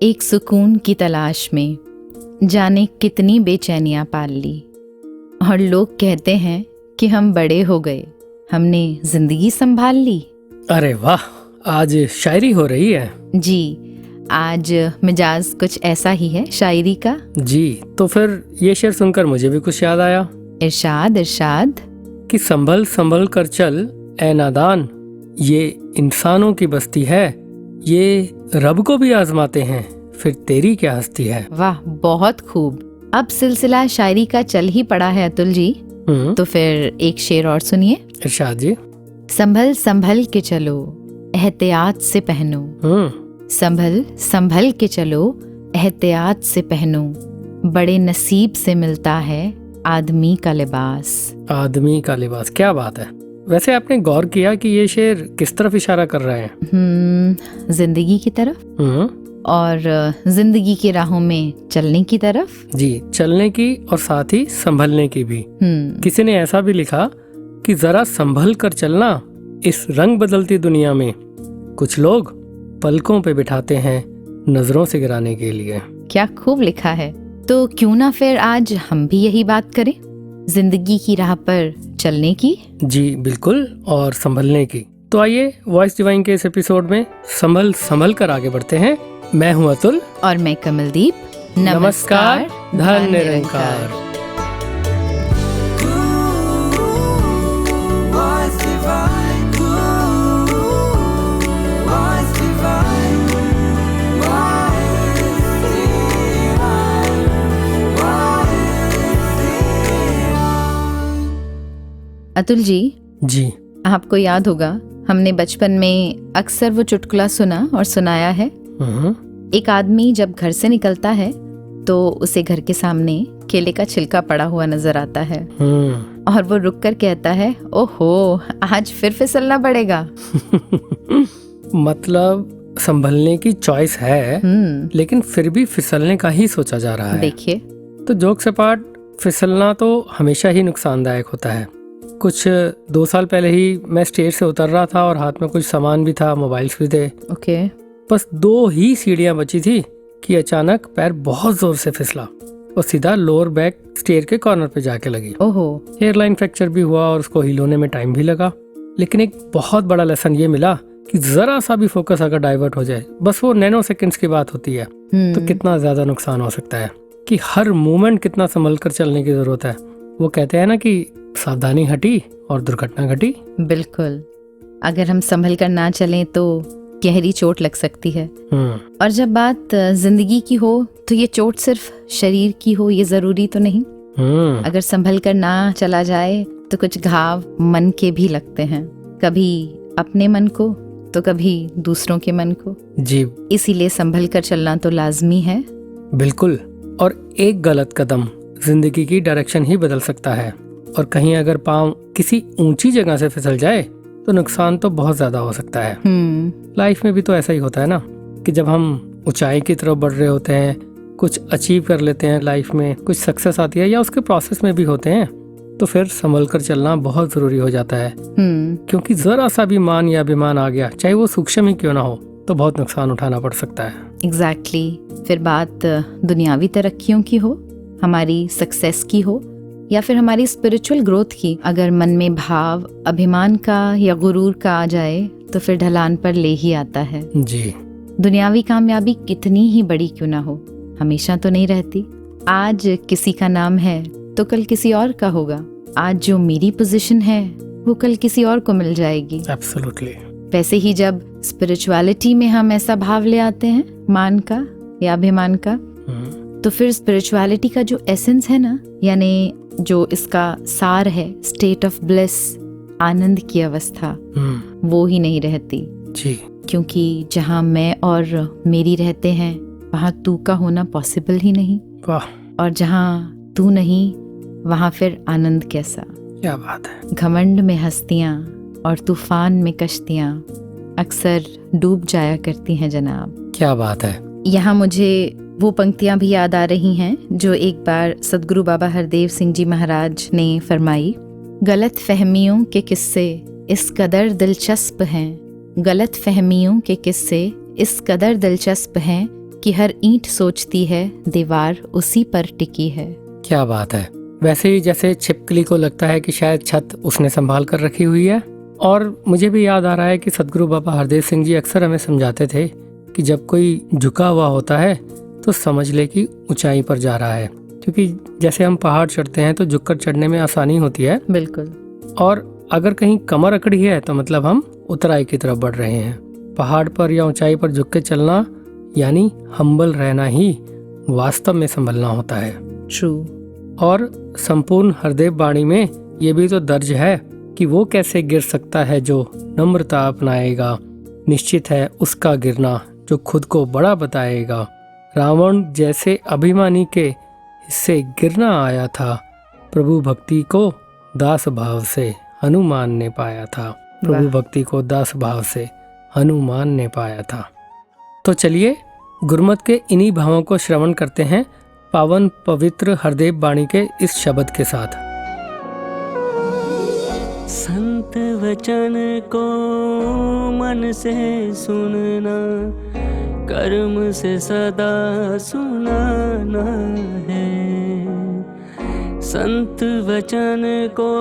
एक सुकून की तलाश में जाने कितनी बेचैनियां पाल ली, और लोग कहते हैं कि हम बड़े हो गए, हमने जिंदगी संभाल ली। अरे वाह, आज शायरी हो रही है। जी, आज मिजाज कुछ ऐसा ही है शायरी का। जी, तो फिर ये शेर सुनकर मुझे भी कुछ याद आया। इरशाद इरशाद। कि संभल संभल कर चल ए नादान, ये इंसानों की बस्ती है, ये रब को भी आजमाते हैं, फिर तेरी क्या हस्ती है। वाह, बहुत खूब। अब सिलसिला शायरी का चल ही पड़ा है अतुल जी, तो फिर एक शेर और सुनिए। इरशाद जी। संभल संभल के चलो, एहतियात से पहनो। संभल संभल के चलो, एहतियात से पहनो, बड़े नसीब से मिलता है आदमी का लिबास। आदमी का लिबास, क्या बात है। वैसे आपने गौर किया कि ये शेर किस तरफ इशारा कर रहे हैं? जिंदगी की तरफ और जिंदगी की राहों में चलने की तरफ। जी, चलने की और साथ ही संभलने की भी। किसी ने ऐसा भी लिखा कि जरा संभल कर चलना इस रंग बदलती दुनिया में, कुछ लोग पलकों पे बिठाते हैं नजरों से गिराने के लिए। क्या खूब लिखा है। तो क्यों ना फिर आज हम भी यही बात करें, जिंदगी की राह पर चलने की। जी बिल्कुल, और संभलने की। तो आइए वॉइस डिवाइन के इस एपिसोड में संभल संभल कर आगे बढ़ते हैं। मैं हूँ अतुल और मैं कमलदीप। नमस्कार, धन निरंकार। अतुल जी, आपको याद होगा हमने बचपन में अक्सर वो चुटकुला सुना और सुनाया है। एक आदमी जब घर से निकलता है तो उसे घर के सामने केले का छिलका पड़ा हुआ नजर आता है और वो रुक कर कहता है, ओहो, आज फिर फिसलना पड़ेगा। मतलब संभलने की चॉइस है, लेकिन फिर भी फिसलने का ही सोचा जा रहा है। देखिए, तो जोक से पार्ट, फिसलना तो हमेशा ही नुकसानदायक होता है। कुछ 2 साल पहले ही मैं स्टेज से उतर रहा था और हाथ में कुछ सामान भी था, मोबाइल्स भी थे। बस 2 ही सीढ़ियां बची थी कि अचानक पैर बहुत जोर से फिसला और सीधा लोअर बैक स्टेयर के कॉर्नर पे जाके लगी। हेयरलाइन फ्रैक्चर भी हुआ और उसको हील होने में टाइम भी लगा। लेकिन एक बहुत बड़ा लेसन ये मिला कि जरा सा भी फोकस अगर डाइवर्ट हो जाए, बस वो नैनो सेकंड्स की बात होती है, तो कितना ज्यादा नुकसान हो सकता है। कि हर मोमेंट कितना संभल कर चलने की जरूरत है। वो कहते हैं ना कि सावधानी हटी और दुर्घटना घटी। बिल्कुल, अगर हम संभल कर ना चलें तो गहरी चोट लग सकती है। और जब बात जिंदगी की हो तो ये चोट सिर्फ शरीर की हो ये जरूरी तो नहीं। अगर संभल कर ना चला जाए तो कुछ घाव मन के भी लगते हैं, कभी अपने मन को तो कभी दूसरों के मन को। जी, इसीलिए संभल कर चलना तो लाजमी है। बिल्कुल, और एक गलत कदम जिंदगी की डायरेक्शन ही बदल सकता है। और कहीं अगर पाँव किसी ऊंची जगह से फिसल जाए तो नुकसान तो बहुत ज्यादा हो सकता है। लाइफ में भी तो ऐसा ही होता है ना, कि जब हम ऊंचाई की तरफ बढ़ रहे होते हैं, कुछ अचीव कर लेते हैं लाइफ में, कुछ सक्सेस आती है या उसके प्रोसेस में भी होते हैं, तो फिर संभल कर चलना बहुत जरूरी हो जाता है। क्योंकि जरा सा भी मान या अभिमान आ गया, चाहे वो सूक्ष्म ही क्यों ना हो, तो बहुत नुकसान उठाना पड़ सकता है। एग्जैक्टली। फिर बात दुनियावी तरक्कियों की हो, हमारी सक्सेस की हो या फिर हमारी स्पिरिचुअल ग्रोथ की, अगर मन में भाव अभिमान का या गुरूर का आ जाए तो फिर ढलान पर ले ही आता है। जी, दुनियावी कामयाबी कितनी ही बड़ी क्यों ना हो, हमेशा तो नहीं रहती। आज किसी का नाम है तो कल किसी और का होगा। आज जो मेरी पोजीशन है वो कल किसी और को मिल जाएगी। एब्सोल्युटली। वैसे ही जब स्पिरिचुअलिटी में हम ऐसा भाव ले आते हैं मान का या अभिमान का, तो फिर स्पिरिचुअलिटी का जो एसेंस है ना, यानी जो इसका सार है, स्टेट ऑफ ब्लिस, आनंद की अवस्था, वो ही नहीं रहती। जी, क्योंकि जहाँ मैं और मेरी रहते हैं वहाँ तू का होना पॉसिबल ही नहीं। वाह। और जहाँ तू नहीं वहाँ फिर आनंद कैसा। क्या बात है। घमंड में हस्तियाँ और तूफान में कश्तियाँ अक्सर डूब जाया करती हैं जनाब। क्या बात है। यहाँ मुझे वो पंक्तियाँ भी याद आ रही हैं जो एक बार सदगुरु बाबा हरदेव सिंह जी महाराज ने फरमाई। गलत फहमियों के किस्से इस कदर दिलचस्प हैं, गलत फहमियों के किस्से इस कदर दिलचस्प हैं कि हर ईंट सोचती है दीवार उसी पर टिकी है। क्या बात है। वैसे ही जैसे छिपकली को लगता है कि शायद छत उसने संभाल कर रखी हुई है। और मुझे भी याद आ रहा है कि सतगुरु बाबा हरदेव सिंह जी अक्सर हमें समझाते थे कि जब कोई झुका हुआ होता है तो समझ ले कि ऊंचाई पर जा रहा है, क्योंकि जैसे हम पहाड़ चढ़ते हैं तो झुककर चढ़ने में आसानी होती है। बिल्कुल। और अगर कहीं कमर अकड़ी है तो मतलब हम उतराई की तरफ बढ़ रहे हैं। पहाड़ पर या ऊंचाई पर झुक के चलना यानी हम्बल रहना ही वास्तव में संभलना होता है। ट्रू। और संपूर्ण हरदेव वाणी में ये भी तो दर्ज है कि वो कैसे गिर सकता है जो नम्रता अपनाएगा, निश्चित है उसका गिरना जो खुद को बड़ा बताएगा। रावण जैसे अभिमानी के हिस्से गिरना आया था, प्रभु भक्ति को दास भाव से हनुमान ने पाया था। प्रभु भक्ति को दास भाव से हनुमान ने पाया था। तो चलिए गुरमत के इन्हीं भावों को श्रवण करते हैं पावन पवित्र हरदेव वाणी के इस शब्द के साथ। संत वचन को मन से सुनना, कर्म से सदा सुनाना है। संत वचन को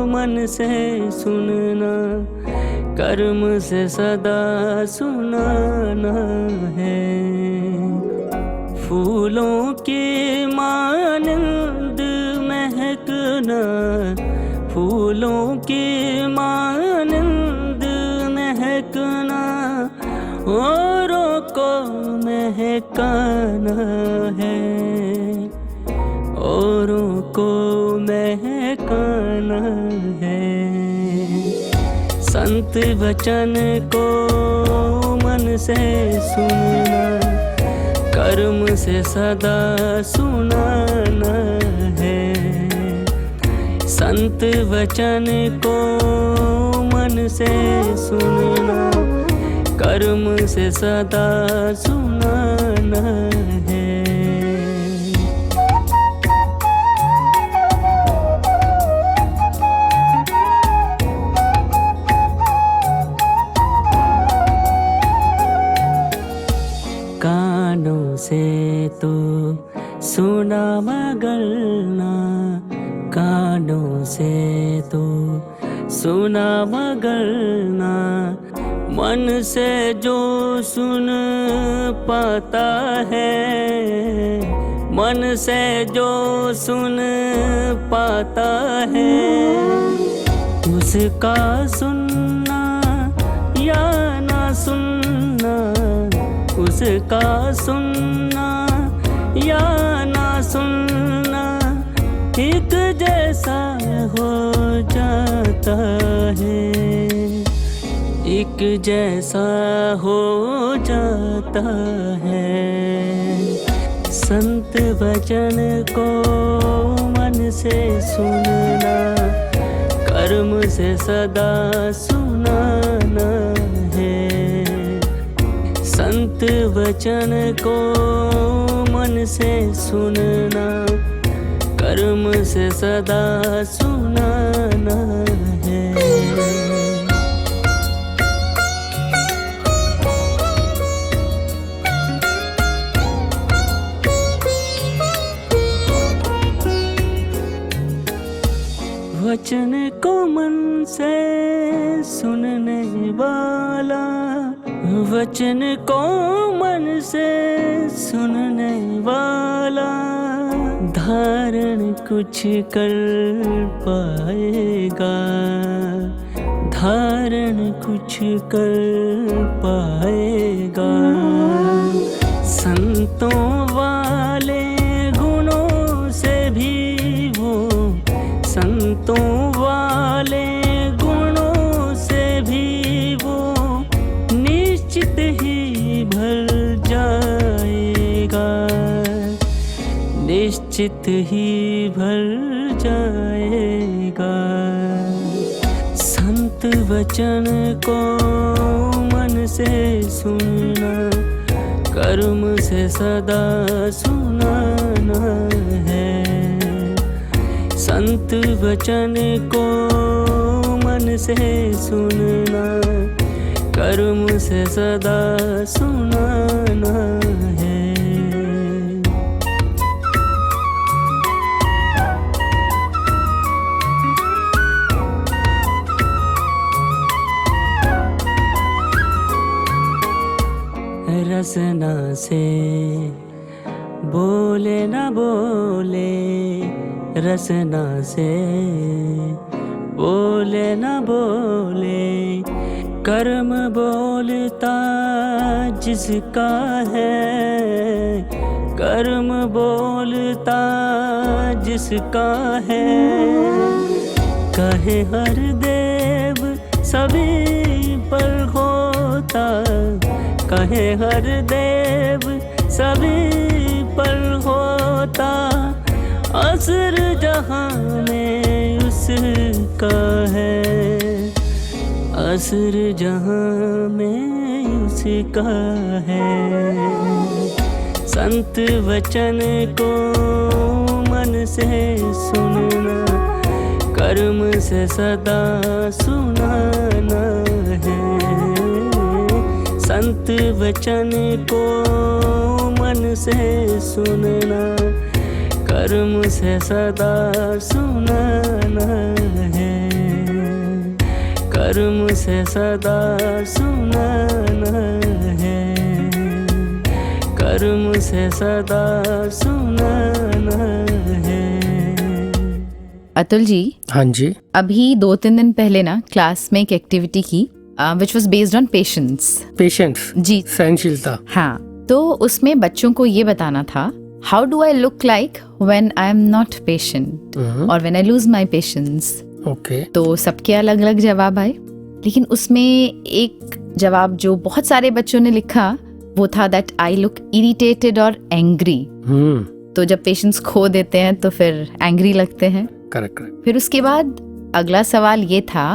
मन से सुनना, कर्म से सदा सुनाना है। फूलों की मानंद महकना, फूलों की मानंद महकना, औरों को महकाना है, औरों को महकाना है। संत वचन को मन से सुनना, कर्म से सदा सुनाना है। संत वचन को मन से सुनना, कर्म से सदा सुनाना है। कानों से तो सुना मगर ना, कानों से तो सुना मगर ना, मन से जो सुन पाता है, मन से जो सुन पाता है, उसका सुनना या ना सुनना, उसका सुनना या ना सुनना एक जैसा हो जाता है, एक जैसा हो जाता है। संत वचन को मन से सुनना, कर्म से सदा सुनाना है। संत वचन को मन से सुनना, कर्म से सदा सुनाना है। वचन को मन से सुनने वाला, वचन को मन से सुनने वाला, धारण कुछ कर पाएगा, धारण कुछ कर पाएगा। संतों वाले गुणों से भी वो, संतों वाले गुणों से भी वो निश्चित ही भर जाएगा, निश्चित ही भर जाएगा। संत वचन को मन से सुनना, कर्म से सदा सुनाना है। संत वचन को मन से सुनना, कर्म से सदा सुनाना है। रसना से बोले न बोले, रसना से बोले न बोले, कर्म बोलता जिसका है, कर्म बोलता जिसका है। कहे हर देव सभी पर होता, कहे हर देव सभी पर होता, असर जहां में उसका है, असर जहां में उसका है। संत वचन को मन से सुनना, कर्म से सदा सुनाना है। संत वचन को मन से सुनना, कर्म से सदा सुनाना है, कर्म से सदा सुनाना है, कर्म से सदा सुनाना है। अतुल जी। हाँ जी। अभी 2-3 दिन पहले ना क्लास में एक एक्टिविटी की which was based on patience. Patience जी, सहनशीलता। हाँ, तो उसमें बच्चों को ये बताना था how do I look like when I am not patient or when I lose my patience. Okay. तो सबके अलग अलग जवाब आए, लेकिन उसमें एक जवाब जो बहुत सारे बच्चों ने लिखा वो था that I look irritated or angry. तो जब पेशेंस खो देते हैं तो फिर एंग्री लगते हैं। करेक्ट। फिर उसके बाद अगला सवाल ये था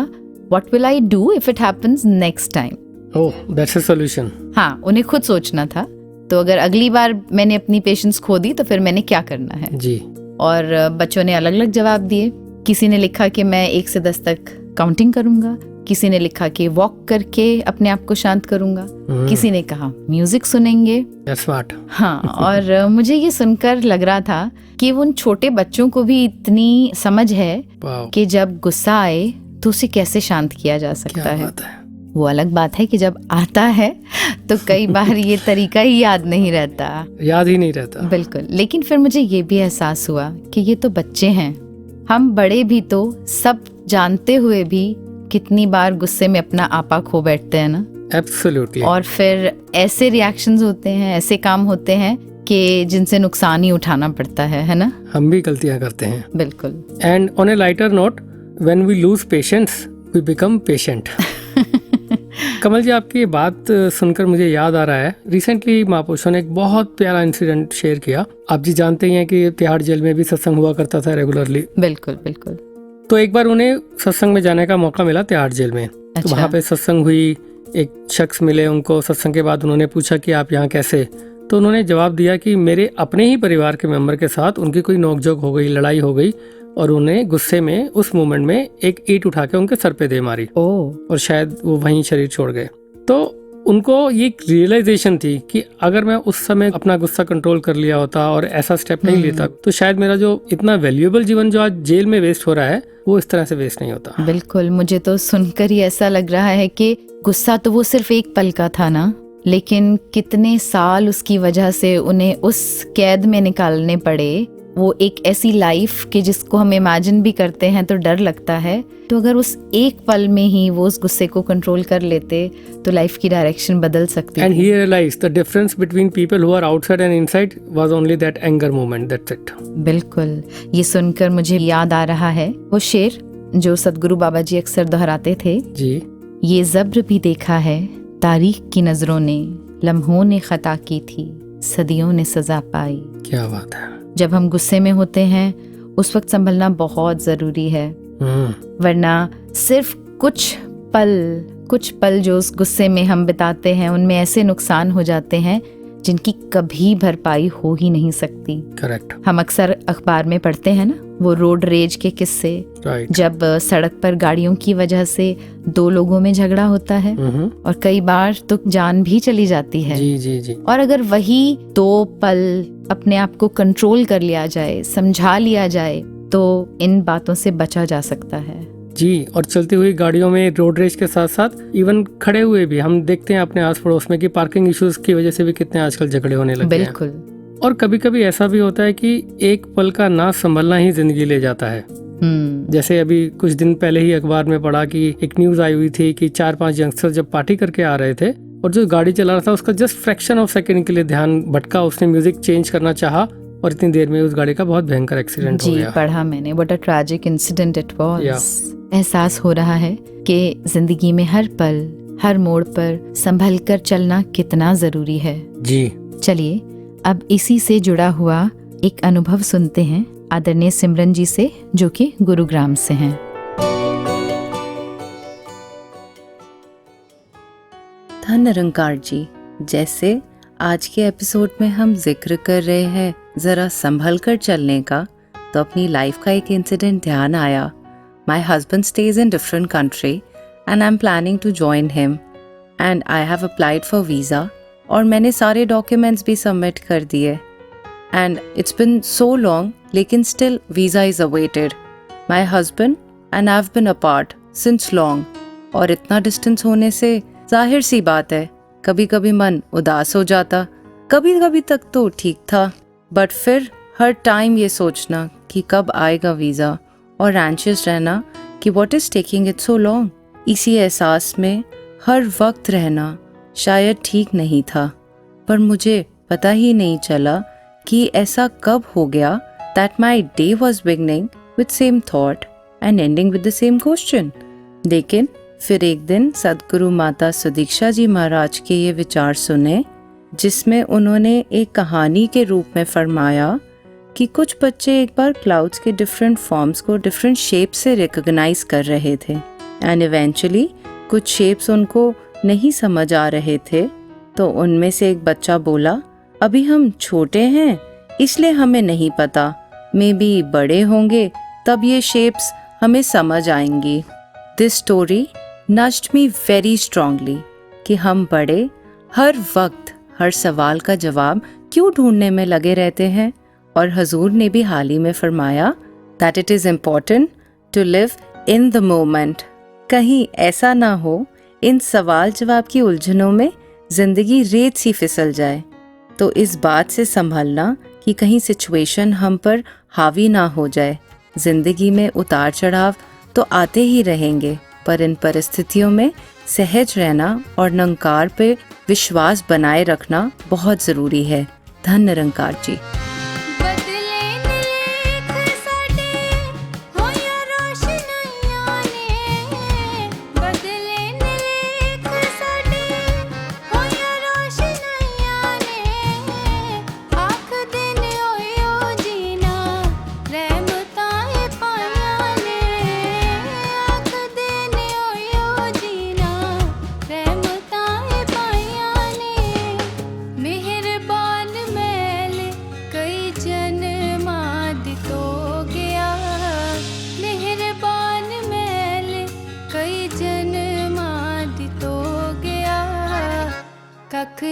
What will I do if it happens next time? Oh, that's a solution. हाँ, उन्हें खुद सोचना था, तो अगर अगली बार मैंने अपनी पेशेंस खो दी तो फिर मैंने क्या करना है जी। और बच्चों ने अलग अलग जवाब दिए। किसी ने लिखा कि मैं 1 से 10 तक काउंटिंग करूंगा, किसी ने लिखा कि वॉक करके अपने आप को शांत करूंगा, किसी ने कहा म्यूजिक सुनेंगे। That's smart. हाँ, और मुझे ये सुनकर लग रहा था कि उन छोटे बच्चों को भी इतनी समझ है कि जब गुस्सा आए तो उसे कैसे शांत किया जा सकता है। वो अलग बात है कि जब आता है तो कई बार ये तरीका ही याद नहीं रहता, याद ही नहीं रहता। बिल्कुल। लेकिन फिर मुझे ये भी एहसास हुआ कि ये तो बच्चे हैं, हम बड़े भी तो सब जानते हुए भी कितनी बार गुस्से में अपना आपा खो बैठते हैं ना। Absolutely. और फिर ऐसे रिएक्शंस होते हैं, ऐसे काम होते हैं कि जिनसे नुकसान ही उठाना पड़ता है ना। हम भी गलतियां करते हैं। बिल्कुल। And on A lighter note, when we lose patience, we become patient. कमल जी, आपकी ये बात सुनकर मुझे याद आ रहा है, रिसेंटली महापुरुषों ने एक बहुत प्यारा इंसिडेंट शेयर किया। आप जी जानते ही हैं कि तिहाड़ जेल में भी सत्संग हुआ करता था रेगुलरली। बिल्कुल बिल्कुल। तो एक बार उन्हें सत्संग में जाने का मौका मिला तिहाड़ जेल में। अच्छा। तो वहाँ पे सत्संग हुई, एक शख्स मिले उनको। सत्संग के बाद उन्होंने पूछा कि आप यहाँ कैसे? तो उन्होंने जवाब दिया कि मेरे अपने ही परिवार के मेंबर के साथ उनकी कोई नोकझोंक हो गई, लड़ाई हो गई, और उन्हें गुस्से में उस मोमेंट में एक ईंट उठा के उनके सर पे दे मारी। और शायद वो वहीं शरीर छोड़ गए। तो उनको ये रियलाइजेशन थी कि अगर मैं उस समय अपना गुस्सा कंट्रोल कर लिया होता और ऐसा स्टेप नहीं लेता तो शायद मेरा जो इतना वैल्यूएबल जीवन जो आज जेल में वेस्ट हो रहा है वो इस तरह से वेस्ट नहीं होता। बिल्कुल। मुझे तो सुनकर ही ऐसा लग रहा है कि गुस्सा तो वो सिर्फ एक पल का था ना, लेकिन कितने साल उसकी वजह से उन्हें उस कैद में निकालने पड़े। वो एक ऐसी लाइफ कि जिसको हम इमेजिन भी करते हैं तो डर लगता है। तो अगर उस एक पल में ही वो उस गुस्से को कंट्रोल कर लेते तो लाइफ की डायरेक्शन बदल सकती है। And he realized the difference between people who are outside and inside was only that anger moment. That's it. बिल्कुल। ये सुनकर मुझे याद आ रहा है वो शेर जो सतगुरु बाबा जी अक्सर दोहराते थे जी। ये जब्र भी देखा है तारीख की नजरों ने, लम्हों ने खता की थी, सदियों ने सजा पाई। क्या बात है। जब हम गुस्से में होते हैं उस वक्त संभलना बहुत जरूरी है, वरना सिर्फ कुछ पल जो उस गुस्से में हम बिताते हैं उनमें ऐसे नुकसान हो जाते हैं जिनकी कभी भरपाई हो ही नहीं सकती। करेक्ट। हम अक्सर अखबार में पढ़ते हैं ना, वो रोड रेज के किस्से, जब सड़क पर गाड़ियों की वजह से 2 लोगों में झगड़ा होता है और कई बार तो जान भी चली जाती है। जी जी जी। और अगर वही 2 पल अपने आप को कंट्रोल कर लिया जाए, समझा लिया जाए, तो इन बातों से बचा जा सकता है। जी, और चलती हुई गाड़ियों में रोड रेज के साथ साथ इवन खड़े हुए भी हम देखते हैं अपने आस पड़ोस में कि पार्किंग इश्यूज की वजह से भी कितने आजकल झगड़े होने लगे हैं। बिल्कुल। और कभी कभी ऐसा भी होता है कि एक पल का ना संभलना ही जिंदगी ले जाता है। जैसे अभी कुछ दिन पहले ही अखबार में पढ़ा कि एक न्यूज आई हुई थी कि 4-5 यंगस्टर जब पार्टी करके आ रहे थे और जो गाड़ी चला रहा था उसका जस्ट फ्रैक्शन ऑफ सेकंड के लिए ध्यान भटका, उसने म्यूजिक चेंज करना चाहा और इतनी देर में उस गाड़ी का बहुत भयंकर एक्सीडेंट हो गया। जी, पढ़ा मैंने। What a tragic incident it was. एहसास हो रहा है कि जिंदगी में हर पल, हर मोड़ पर संभल कर चलना कितना जरूरी है। जी। चलिए अब इसी से जुड़ा हुआ एक अनुभव सुनते हैं आदरणीय सिमरन जी से, जो कि गुरुग्राम से हैं। धन निरंकार जी, जैसे आज के एपिसोड में हम जिक्र कर रहे हैं जरा संभल कर चलने का, तो अपनी लाइफ का एक इंसिडेंट ध्यान आया। My husband stays in different country and I'm planning to join him and I have applied for visa और मैंने सारे documents भी submit कर दिए and it's been so long लेकिन still visa is awaited. My husband and I've been apart since long और इतना distance होने से जाहिर सी बात है कभी कभी मन उदास हो जाता, कभी कभी तक तो ठीक था, बट फिर हर टाइम ये सोचना कि कब आएगा वीज़ा और एंशियस रहना कि what is taking it so long. इसी एहसास में हर वक्त रहना शायद ठीक नहीं था, पर मुझे पता ही नहीं चला कि ऐसा कब हो गया that my day was beginning with same thought and ending with the same question. लेकिन फिर एक दिन सदगुरु माता सुदीक्षा जी महाराज के ये विचार सुने, जिसमें उन्होंने एक कहानी के रूप में फरमाया कि कुछ बच्चे एक बार क्लाउड्स के डिफरेंट फॉर्म्स को डिफरेंट शेप से रिकॉग्नाइज कर रहे थे एंड इवेंचुअली कुछ शेप्स उनको नहीं समझ आ रहे थे, तो उनमें से एक बच्चा बोला, अभी हम छोटे हैं इसलिए हमें नहीं पता, मे बी बड़े होंगे तब ये शेप्स हमें समझ आएंगी। This story nudged me very strongly कि हम बड़े हर वक्त हर सवाल का जवाब क्यों ढूंढने में लगे रहते हैं। और हजूर ने भी हाल ही में फरमाया that it is important to live in the moment. कहीं ऐसा ना हो इन सवाल जवाब की उलझनों में जिंदगी रेत सी फिसल जाए। तो इस बात से संभलना कि कहीं सिचुएशन हम पर हावी ना हो जाए। जिंदगी में उतार चढ़ाव तो आते ही रहेंगे, पर इन परिस्थितियों में सहज रहना और निरंकार पे विश्वास बनाए रखना बहुत ज़रूरी है। धन निरंकार जी।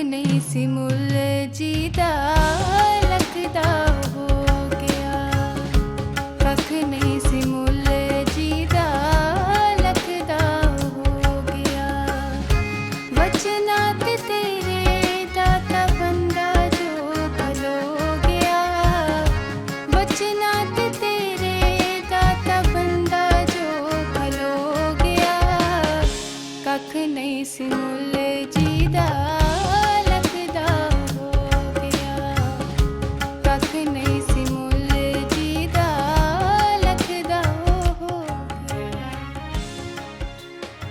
नहीं सी मुल जीदा लगदा हो गया, कख नहीं सी मुल जीदा लगदा हो गया। वचना ते तेरे दाता बंदा जो भलो गया, वचना ते तेरे दाता बंदा जो भलो गया, कख नहीं सी मुल जीदा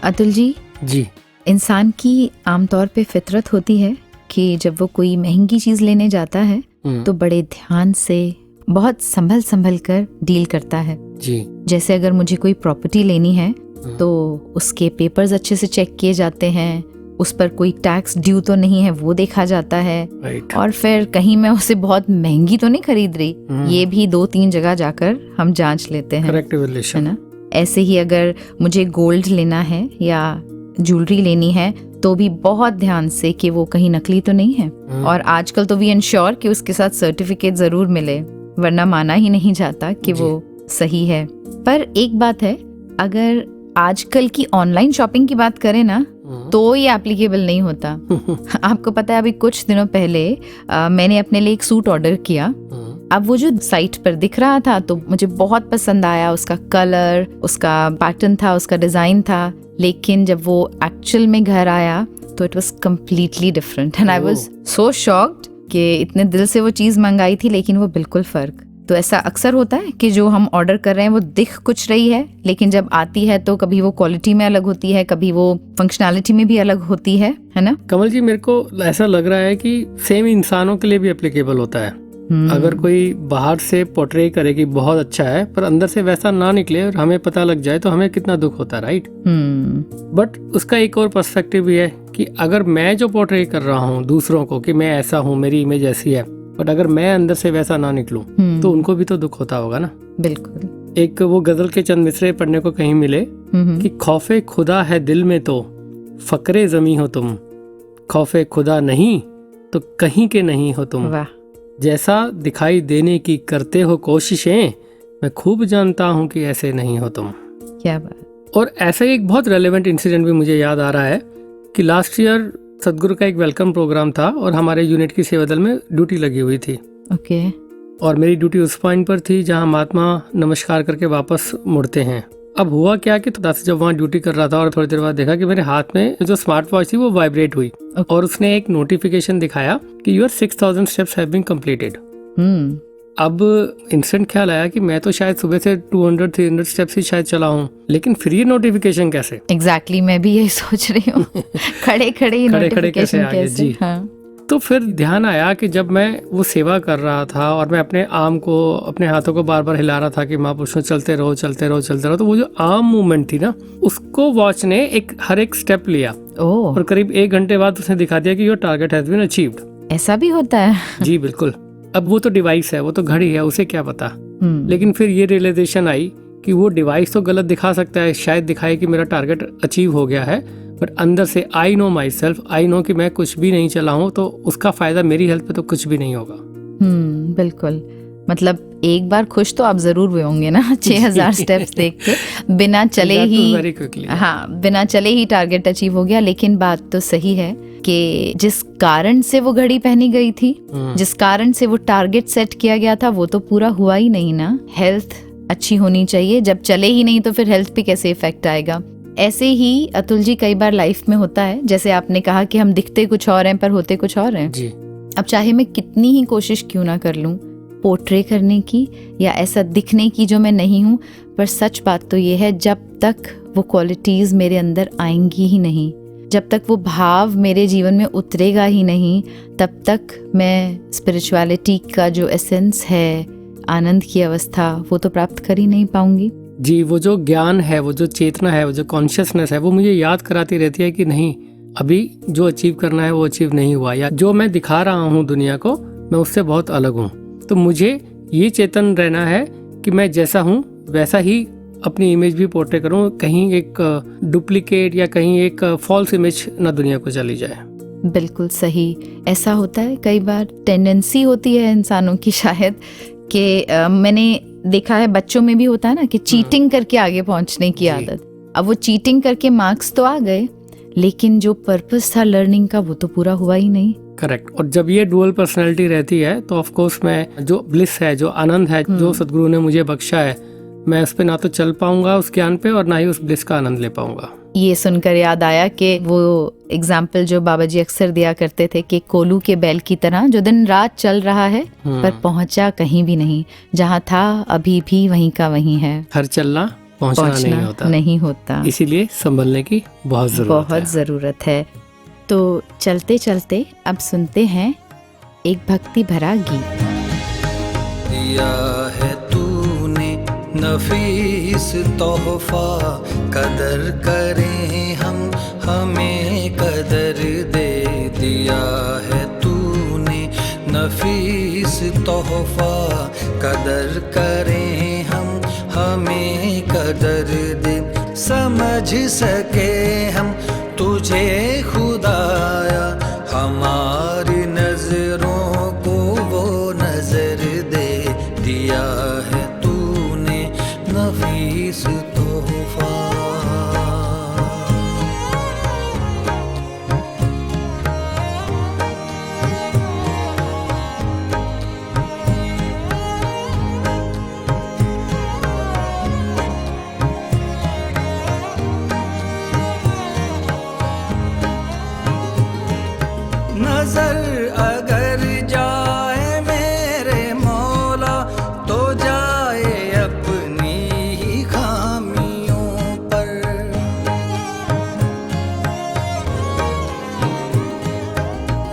अतुल जी, इंसान की आमतौर पे फितरत होती है कि जब वो कोई महंगी चीज लेने जाता है तो बड़े ध्यान से बहुत संभल कर डील करता है जी। जैसे अगर मुझे कोई प्रॉपर्टी लेनी है तो उसके पेपर्स अच्छे से चेक किए जाते हैं, उस पर कोई टैक्स ड्यू तो नहीं है वो देखा जाता है। और फिर कहीं मैं उसे बहुत महंगी तो नहीं खरीद रही, ये भी 2-3 जगह जाकर हम जांच लेते हैं, है ना। ऐसे ही अगर मुझे गोल्ड लेना है या ज्वेलरी लेनी है तो भी बहुत ध्यान से कि वो कहीं नकली तो नहीं है। और आजकल तो वी इंश्योर कि उसके साथ सर्टिफिकेट जरूर मिले, वरना माना ही नहीं जाता कि वो सही है। पर एक बात है, अगर आजकल की ऑनलाइन शॉपिंग की बात करें ना तो ये एप्लीकेबल नहीं होता। आपको पता है, अभी कुछ दिनों पहले मैंने अपने लिए एक सूट ऑर्डर किया। अब वो जो साइट पर दिख रहा था तो मुझे बहुत पसंद आया, उसका कलर, उसका पैटर्न था, उसका डिजाइन था, लेकिन जब वो एक्चुअल में घर आया तो it was completely different and I was so shocked कि इतने दिल से वो चीज़ मंगाई थी लेकिन वो बिल्कुल फर्क। तो ऐसा अक्सर होता है कि जो हम ऑर्डर कर रहे हैं वो दिख कुछ रही है, लेकिन जब आती है तो कभी वो क्वालिटी में अलग होती है, कभी वो फंक्शनैलिटी में भी अलग होती है ना। कमल जी, मेरे को ऐसा लग रहा है कि सेम इंसानों के लिए भी एप्लीकेबल होता है। अगर कोई बाहर से पोर्ट्रे करे कि बहुत अच्छा है पर अंदर से वैसा ना निकले और हमें पता लग जाए तो हमें कितना दुख होता है, राइट। बट उसका एक और पर्सपेक्टिव भी है कि अगर मैं जो पोर्ट्रे कर रहा हूँ दूसरों को कि मैं ऐसा हूँ, मेरी इमेज ऐसी है, बट अगर मैं अंदर से वैसा ना निकलूं तो उनको भी तो दुख होता होगा ना। बिल्कुल। एक वो गजल के चंद मिसरे पढ़ने को कहीं मिले कि खौफे खुदा है दिल में तो फकरे जमी हो तुम, खौफे खुदा नहीं तो कहीं के नहीं हो तुम, जैसा दिखाई देने की करते हो कोशिशें, मैं खूब जानता हूँ कि ऐसे नहीं हो तुम। क्या बात। और ऐसा ही एक बहुत रेलेवेंट इंसिडेंट भी मुझे याद आ रहा है कि लास्ट ईयर सदगुरु का एक वेलकम प्रोग्राम था और हमारे यूनिट की सेवा दल में ड्यूटी लगी हुई थी। ओके। और मेरी ड्यूटी उस पॉइंट पर थी जहाँ महात्मा नमस्कार करके वापस मुड़ते हैं। अब हुआ क्या कि तो जब वहाँ ड्यूटी कर रहा था और थोड़ी देर बाद देखा कि मेरे हाथ में जो स्मार्ट वॉच थी वो वाइब्रेट हुई और उसने एक नोटिफिकेशन दिखाया कि your 6000 steps have been completed. अब इंस्टेंट ख्याल आया कि मैं तो शायद सुबह से 200-300 स्टेप्स ही शायद चला हूँ, लेकिन फिर ये नोटिफिकेशन कैसे? एग्जैक्टली मैं भी यही सोच रही हूँ। खड़े खड़े कैसे आ गए जी। हाँ। तो फिर ध्यान आया कि जब मैं वो सेवा कर रहा था और मैं अपने आर्म को, अपने हाथों को बार बार हिला रहा था कि महापुरुषों चलते रहो चलते रहो चलते रहो, तो वो जो आर्म मूवमेंट थी ना उसको वॉच ने हर एक स्टेप लिया और करीब 1 घंटे बाद उसने दिखा दिया कि your target has been achieved. ऐसा भी होता है? जी बिल्कुल। अब वो तो डिवाइस है, वो तो घड़ी है, उसे क्या पता। लेकिन फिर ये रियलाइजेशन आई कि वो डिवाइस तो गलत दिखा सकता है, शायद दिखाए कि मेरा टारगेट अचीव हो गया है, बट अंदर से I know my self, I know कि मैं कुछ भी नहीं चला हूँ तो उसका फायदा मेरी हेल्थ पे तो कुछ भी नहीं होगा। बिल्कुल। मतलब एक बार खुश तो आप जरूर हुए होंगे ना 6000 स्टेप्स देख के। बिना चले ही बिना चले ही टारगेट अचीव हो गया। लेकिन बात तो सही है कि जिस कारण से वो घड़ी पहनी गई थी, जिस कारण से वो टारगेट सेट किया गया था, वो तो पूरा हुआ ही नहीं ना। हेल्थ अच्छी होनी चाहिए, जब चले ही नहीं तो फिर हेल्थ पे कैसे इफेक्ट आएगा। ऐसे ही अतुल जी कई बार लाइफ में होता है, जैसे आपने कहा कि हम दिखते कुछ और हैं पर होते कुछ और हैं जी। अब चाहे मैं कितनी ही कोशिश क्यों ना कर लूं पोर्ट्रे करने की या ऐसा दिखने की जो मैं नहीं हूं, पर सच बात तो ये है, जब तक वो क्वालिटीज मेरे अंदर आएंगी ही नहीं, जब तक वो भाव मेरे जीवन में उतरेगा ही नहीं, तब तक मैं स्पिरिचुअलिटी का जो एसेंस है, आनंद की अवस्था, वो तो प्राप्त कर ही नहीं पाऊंगी जी। वो जो ज्ञान है, वो जो चेतना है, वो जो कॉन्शियसनेस है, वो मुझे याद कराती रहती है कि नहीं, अभी जो अचीव करना है वो अचीव नहीं हुआ, या जो मैं दिखा रहा हूँ दुनिया को मैं उससे बहुत अलग हूँ। तो मुझे ये चेतन रहना है कि मैं जैसा हूँ वैसा ही अपनी इमेज भी पोर्ट्रे करूँ, कहीं एक डुप्लीकेट या कहीं एक फॉल्स इमेज ना दुनिया को चली जाए। बिल्कुल सही। ऐसा होता है कई बार, टेंडेंसी होती है इंसानों की शायद कि मैंने देखा है बच्चों में भी होता है ना कि चीटिंग करके आगे पहुंचने की आदत। अब वो चीटिंग करके मार्क्स तो आ गए, लेकिन जो पर्पस था लर्निंग का वो तो पूरा हुआ ही नहीं। करेक्ट। और जब ये डुअल पर्सनैलिटी रहती है तो ऑफ कोर्स मैं जो ब्लिस है, जो आनंद है, जो सदगुरु ने मुझे बख्शा है, मैं उस पे ना तो चल पाऊंगा उस ज्ञान पे और ना ही उस ब्लिस का आनंद ले पाऊंगा। ये सुनकर याद आया कि वो एग्जाम्पल जो बाबा जी अक्सर दिया करते थे कि कोलू के बैल की तरह जो दिन रात चल रहा है पर पहुंचा कहीं भी नहीं, जहाँ था अभी भी वहीं का वहीं है। हर चलना पहुंचना नहीं होता, इसीलिए संभलने की बहुत जरूरत है। तो चलते चलते अब सुनते हैं एक भक्ति भरा गीत। दिया है तूने नफीस तोहफा कदर करें हम, हमें कदर दे दिया है तूने। नफीस तोहफा कदर करें हम, हमें कदर दे। समझ सके हम तुझे खुदाया, हमारी नजरों को वो नजर दे दिया है तूने। नफीस तोहफा नजर अगर जाए मेरे मौला तो जाए अपनी ही खामियों पर।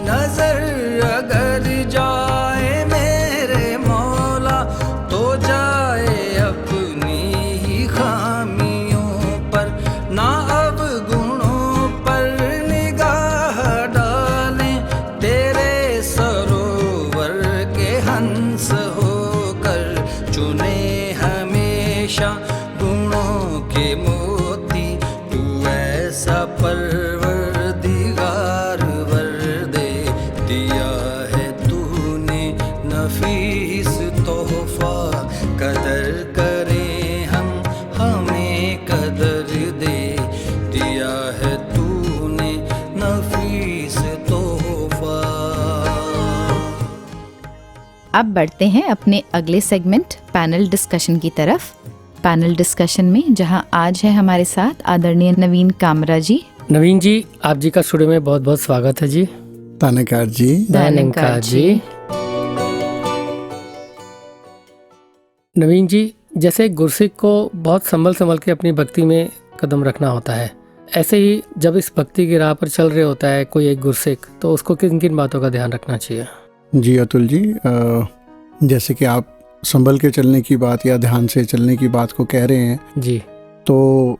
नजर अगर जाए मेरे मौला तो जाए अपनी ही खामियों पर। ना अब गुणों पर निगाह डालें, तेरे सरोवर के हंस होकर चुने हमेशा गुणों के मोती। तू ऐसा परवरदिगार वर दे दिया है तूने। नफीस तोहफा कदर करें हम, हमें कदर दे दिया है तूने। नफीस तोहफा। अब बढ़ते हैं अपने अगले सेगमेंट पैनल डिस्कशन की तरफ। पैनल डिस्कशन में जहां आज है हमारे साथ आदरणीय नवीन कामरा जी। नवीन जी, आप जी का स्टूडियो में बहुत बहुत स्वागत है जी। धन्यकार जी। धन्यकार जी। नवीन जी, जैसे गुरसिक को बहुत संभल के अपनी भक्ति में कदम रखना होता है, ऐसे ही जब इस भक्ति की राह पर चल रहे होता है कोई एक गुरसिक, तो उसको किन किन बातों का ध्यान रखना चाहिए? जी अतुल जी, जैसे कि आप संभल के चलने की बात या ध्यान से चलने की बात को कह रहे हैं जी, तो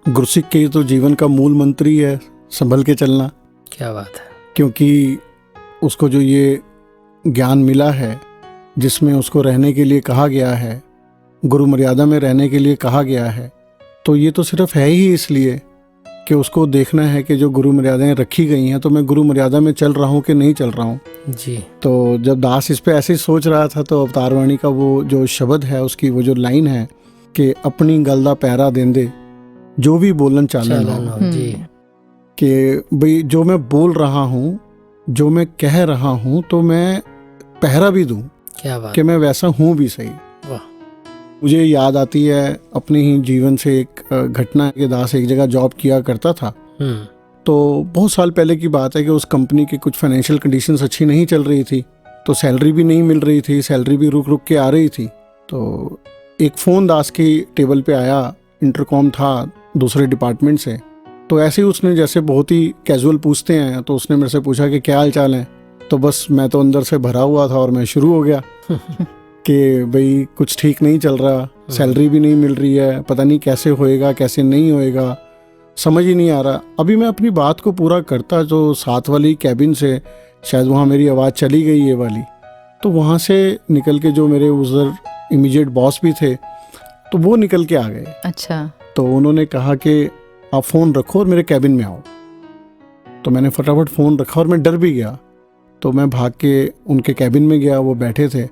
गुरसिक के तो जीवन का मूल मंत्र ही है संभल के चलना। क्या बात है। क्योंकि उसको जो ये ज्ञान मिला है, जिसमें उसको रहने के लिए कहा गया है, गुरु मर्यादा में रहने के लिए कहा गया है, तो ये तो सिर्फ है ही इसलिए कि उसको देखना है कि जो गुरु मर्यादाएं रखी गई हैं तो मैं गुरु मर्यादा में चल रहा हूँ कि नहीं चल रहा हूँ जी। तो जब दास इस पे ऐसे ही सोच रहा था तो अवतारवाणी का वो जो शब्द है, उसकी वो जो लाइन है कि अपनी गल दा पैरा देंदे जो भी बोलन चालन जी, कि भाई जो मैं बोल रहा हूँ, जो मैं कह रहा हूँ, तो मैं पहरा भी दूँ क्या बात कि मैं वैसा हूँ भी सही। वाह। मुझे याद आती है अपने ही जीवन से एक घटना के दास एक जगह जॉब किया करता था। तो बहुत साल पहले की बात है कि उस कंपनी की कुछ फाइनेंशियल कंडीशंस अच्छी नहीं चल रही थी, तो सैलरी भी नहीं मिल रही थी, सैलरी भी रुक रुक के आ रही थी। तो एक फ़ोन दास की टेबल पे आया, इंटरकॉम था दूसरे डिपार्टमेंट से। तो ऐसे ही उसने जैसे बहुत ही कैजुअल पूछते हैं, तो उसने मेरे से पूछा कि क्या हाल चाल है। तो बस मैं तो अंदर से भरा हुआ था और मैं शुरू हो गया कि भाई कुछ ठीक नहीं चल रहा, सैलरी भी नहीं मिल रही है, पता नहीं कैसे होएगा कैसे नहीं होएगा, समझ ही नहीं आ रहा। अभी मैं अपनी बात को पूरा करता जो साथ वाली कैबिन से, शायद वहाँ मेरी आवाज़ चली गई ये वाली, तो वहाँ से निकल के जो मेरे उधर इमीडिएट बॉस भी थे तो वो निकल के आ गए। अच्छा। तो उन्होंने कहा कि आप फ़ोन रखो और मेरे कैबिन में आओ। तो मैंने फटाफट फ़ोन रखा और मैं डर भी गया। तो मैं भाग के उनके कैबिन में गया, वो बैठे थे।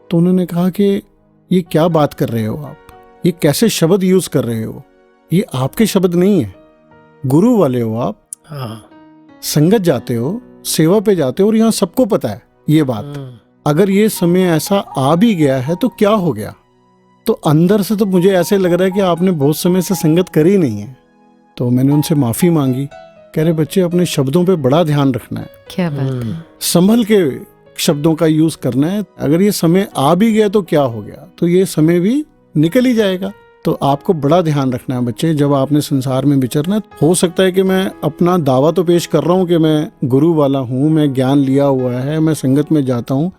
तो उन्होंने कहा कि ये क्या बात कर रहे हो आप, ये कैसे शब्द यूज़ कर रहे हो, ये आपके शब्द नहीं है, गुरु वाले हो आप। हाँ। संगत जाते हो, सेवा पे जाते हो और यहाँ सबको पता है ये बात। अगर ये समय ऐसा आ भी गया है तो क्या हो गया। तो अंदर से तो मुझे ऐसे लग रहा है कि आपने बहुत समय से संगत करी नहीं है। तो मैंने उनसे माफ़ी मांगी। कह रहे बच्चे अपने शब्दों पे बड़ा ध्यान रखना है, क्या बात है, संभल के शब्दों का यूज़ करना है। अगर ये समय आ भी गया तो क्या हो गया, तो ये समय भी निकल ही जाएगा। तो आपको बड़ा ध्यान रखना है बच्चे, जब आपने संसार में विचरना है। हो सकता है कि मैं अपना दावा तो पेश कर रहा हूँ कि मैं गुरु वाला हूँ, मैं ज्ञान लिया हुआ है, मैं संगत में जाता हूँ,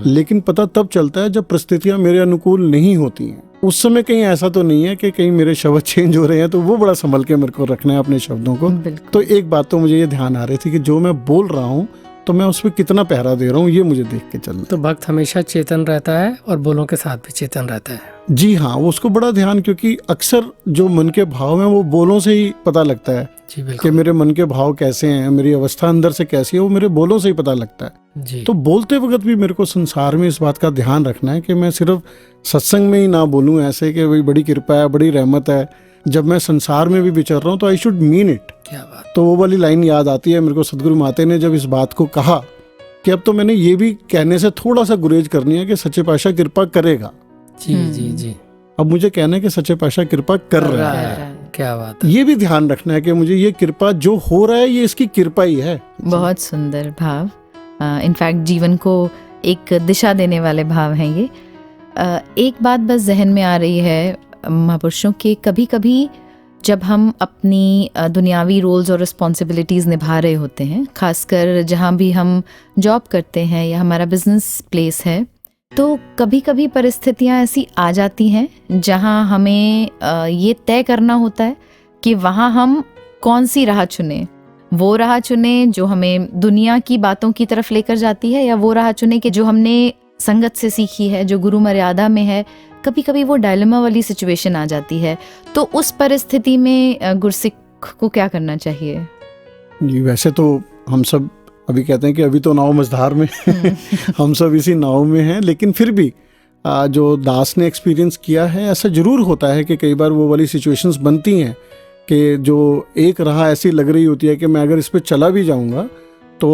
लेकिन पता तब चलता है जब परिस्थितियाँ मेरे अनुकूल नहीं होती हैं। उस समय कहीं ऐसा तो नहीं है कि कहीं मेरे शब्द चेंज हो रहे हैं, तो वो बड़ा संभल के मेरे को रखना है अपने शब्दों को। तो एक बात तो मुझे ये ध्यान आ रही थी कि जो मैं बोल रहा हूँ तो मैं उस पर कितना पहरा दे रहा हूँ, ये मुझे देख के चलना। तो भक्त हमेशा चेतन रहता है और बोलों के साथ भी चेतन रहता है। जी हाँ, उसको बड़ा ध्यान, क्योंकि अक्सर जो मन के भाव हैं वो बोलों से ही पता लगता है कि मेरे मन के भाव कैसे हैं, मेरी अवस्था अंदर से कैसी है, वो मेरे बोलों से ही पता लगता है जी। तो बोलते वक्त भी मेरे को संसार में इस बात का ध्यान रखना है कि मैं सिर्फ सत्संग में ही ना बोलूं ऐसे कि भाई बड़ी कृपा है, बड़ी रहमत है। जब मैं संसार में भी विचर रहा हूँ तो आई शुड मीन इट। क्या बात। तो वो वाली लाइन याद आती है मेरे को, सतगुरु माते ने जब इस बात को कहा कि अब तो मैंने ये भी कहने से थोड़ा सा गुरेज करनी है कि सच्चे पातशाह कृपा करेगा। जी जी जी। अब मुझे कहना है कि सच्चे पातशाह कृपा कर रहा है। क्या बात है। ये भी ध्यान रखना है कि मुझे ये कृपा जो हो रहा है ये इसकी कृपा ही है। बहुत सुंदर भाव, इनफैक्ट जीवन को एक दिशा देने वाले भाव हैं ये। एक बात बस जहन में आ रही है महापुरुषों के, कभी कभी जब हम अपनी दुनियावी रोल्स और रिस्पॉन्सिबिलिटीज़ निभा रहे होते हैं, खासकर जहाँ भी हम जॉब करते हैं या हमारा बिजनेस प्लेस है, तो कभी कभी परिस्थितियाँ ऐसी आ जाती हैं जहाँ हमें ये तय करना होता है कि वहाँ हम कौन सी राह चुने। वो राह चुने जो हमें दुनिया की बातों की तरफ लेकर जाती है, या वो राह चुने कि जो हमने संगत से सीखी है, जो गुरु मर्यादा में है। कभी कभी वो डायलेमा वाली सिचुएशन आ जाती है, तो उस परिस्थिति में गुरसिख को क्या करना चाहिए? जी, वैसे तो हम सब अभी कहते हैं कि अभी तो नाव मझधार में हम सब इसी नाव में हैं, लेकिन फिर भी जो दास ने एक्सपीरियंस किया है, ऐसा जरूर होता है कि कई बार वो वाली सिचुएशंस बनती हैं कि जो एक राह ऐसी लग रही होती है कि मैं अगर इस पर चला भी जाऊंगा तो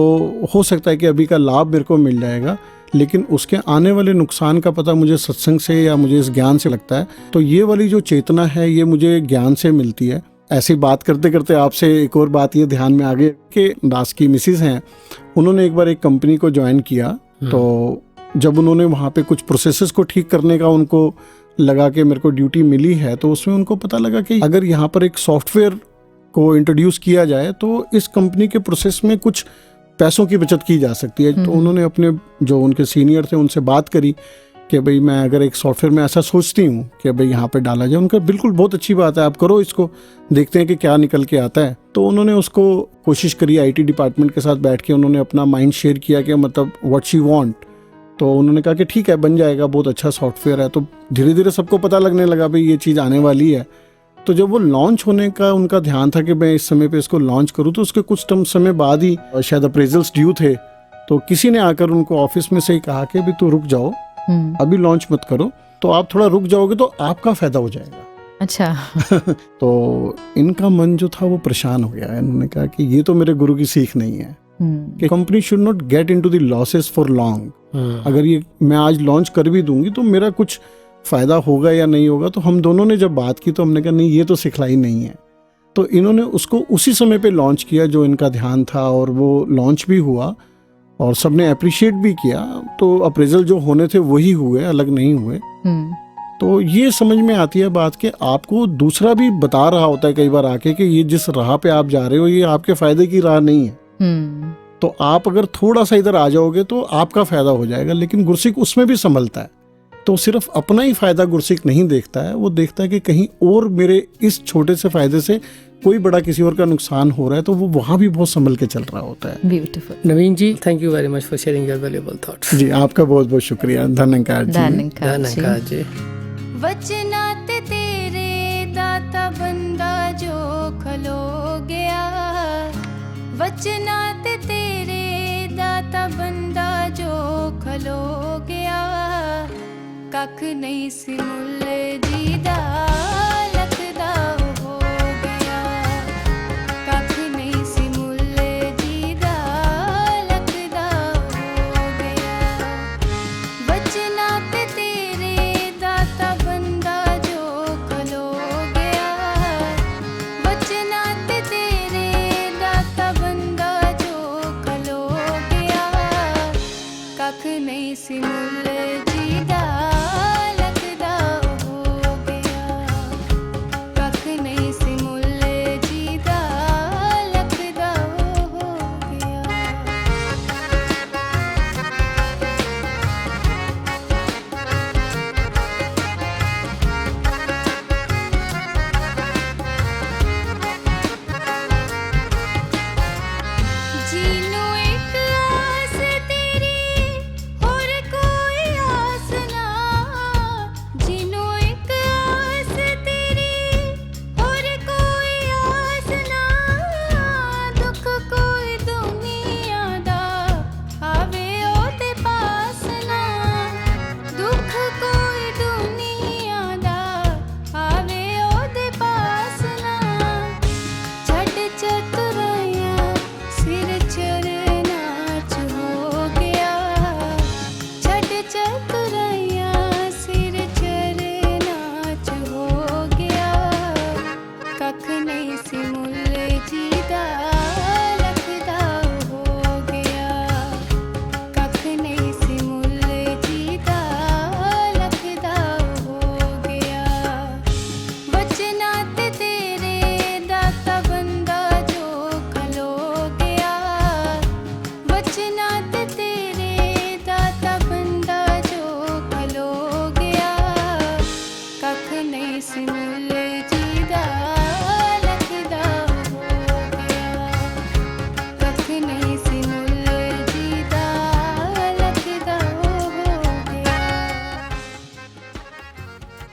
हो सकता है कि अभी का लाभ मेरे को मिल जाएगा, लेकिन उसके आने वाले नुकसान का पता मुझे सत्संग से या मुझे इस ज्ञान से लगता है। तो ये वाली जो चेतना है ये मुझे ज्ञान से मिलती है। ऐसी बात करते करते आपसे एक और बात ये ध्यान में आ गई कि दास की मिसिस हैं, उन्होंने एक बार एक कंपनी को ज्वाइन किया। तो जब उन्होंने वहाँ पे कुछ प्रोसेसेस को ठीक करने का उनको लगा कि मेरे को ड्यूटी मिली है, तो उसमें उनको पता लगा कि अगर यहाँ पर एक सॉफ्टवेयर को इंट्रोड्यूस किया जाए तो इस कंपनी के प्रोसेस में कुछ पैसों की बचत की जा सकती है। तो उन्होंने अपने जो उनके सीनियर थे उनसे बात करी कि भाई मैं अगर एक सॉफ्टवेयर में ऐसा सोचती हूँ कि भाई यहाँ पे डाला जाए। उनका बिल्कुल बहुत अच्छी बात है, आप करो इसको, देखते हैं कि क्या निकल के आता है। तो उन्होंने उसको कोशिश करी, आईटी डिपार्टमेंट के साथ बैठ के उन्होंने अपना माइंड शेयर किया कि मतलब व्हाट शी वांट। तो उन्होंने कहा कि ठीक है, बन जाएगा, बहुत अच्छा सॉफ्टवेयर है। तो धीरे धीरे सबको पता लगने लगा भाई ये चीज़ आने वाली है। तो जब वो लॉन्च होने का उनका ध्यान था कि मैं इस समय पे इसको लॉन्च करूँ, तो उसके कुछ समय बाद ही शायद अप्रेजल्स ड्यू थे, तो किसी ने आकर उनको ऑफिस में से ही कहा कि अभी तो रुक जाओ, अभी लॉन्च मत करो, तो आप थोड़ा रुक जाओगे तो आपका फायदा हो जाएगा। अच्छा। तो इनका मन जो था वो परेशान हो गया। इन्होंने कहा कि ये तो मेरे गुरु की सीख नहीं है कि company should not get into the losses for long. अगर ये मैं आज लॉन्च कर भी दूंगी तो मेरा कुछ फायदा होगा या नहीं होगा। तो हम दोनों ने जब बात की तो हमने कहा नहीं, ये तो सिखलाई नहीं है। तो इन्होंने उसको उसी समय पे लॉन्च किया जो इनका ध्यान था, और वो लॉन्च भी हुआ और सबने अप्रिशिएट भी किया। तो अप्रेजल जो होने थे वही हुए, अलग नहीं हुए। तो ये समझ में आती है बात कि आपको दूसरा भी बता रहा होता है कई बार आके कि ये जिस राह पे आप जा रहे हो ये आपके फायदे की राह नहीं है। तो आप अगर थोड़ा सा इधर आ जाओगे तो आपका फायदा हो जाएगा। लेकिन गुरसिख उसमें भी संभलता है, तो सिर्फ अपना ही फायदा गुरसिख नहीं देखता है, वो देखता है कि कहीं और मेरे इस छोटे से फायदे से कोई बड़ा किसी और का नुकसान हो रहा है, तो वो वहाँ भी बहुत संभल के चल रहा होता है। Beautiful. Naveen ji, thank you very much for sharing your valuable thoughts. जी, आपका बहुत बहुत शुक्रिया। धन्यवाद जी। धन्यवाद जी। वचनात तेरे दाता बंदा जो खलो गया, वचनात तेरे दाता बंदा जो खलो गया, कख नहीं सी मुल्ले जीदा लगदा हो गया, कख नहीं सी मुल्ले जीदा लगदा हो गया, वचनात तेरे दाता बंदा जो खलो गया, वचनात तेरे दाता बंदा जो खलो गया, कख नहीं सी मुल्ले जीदा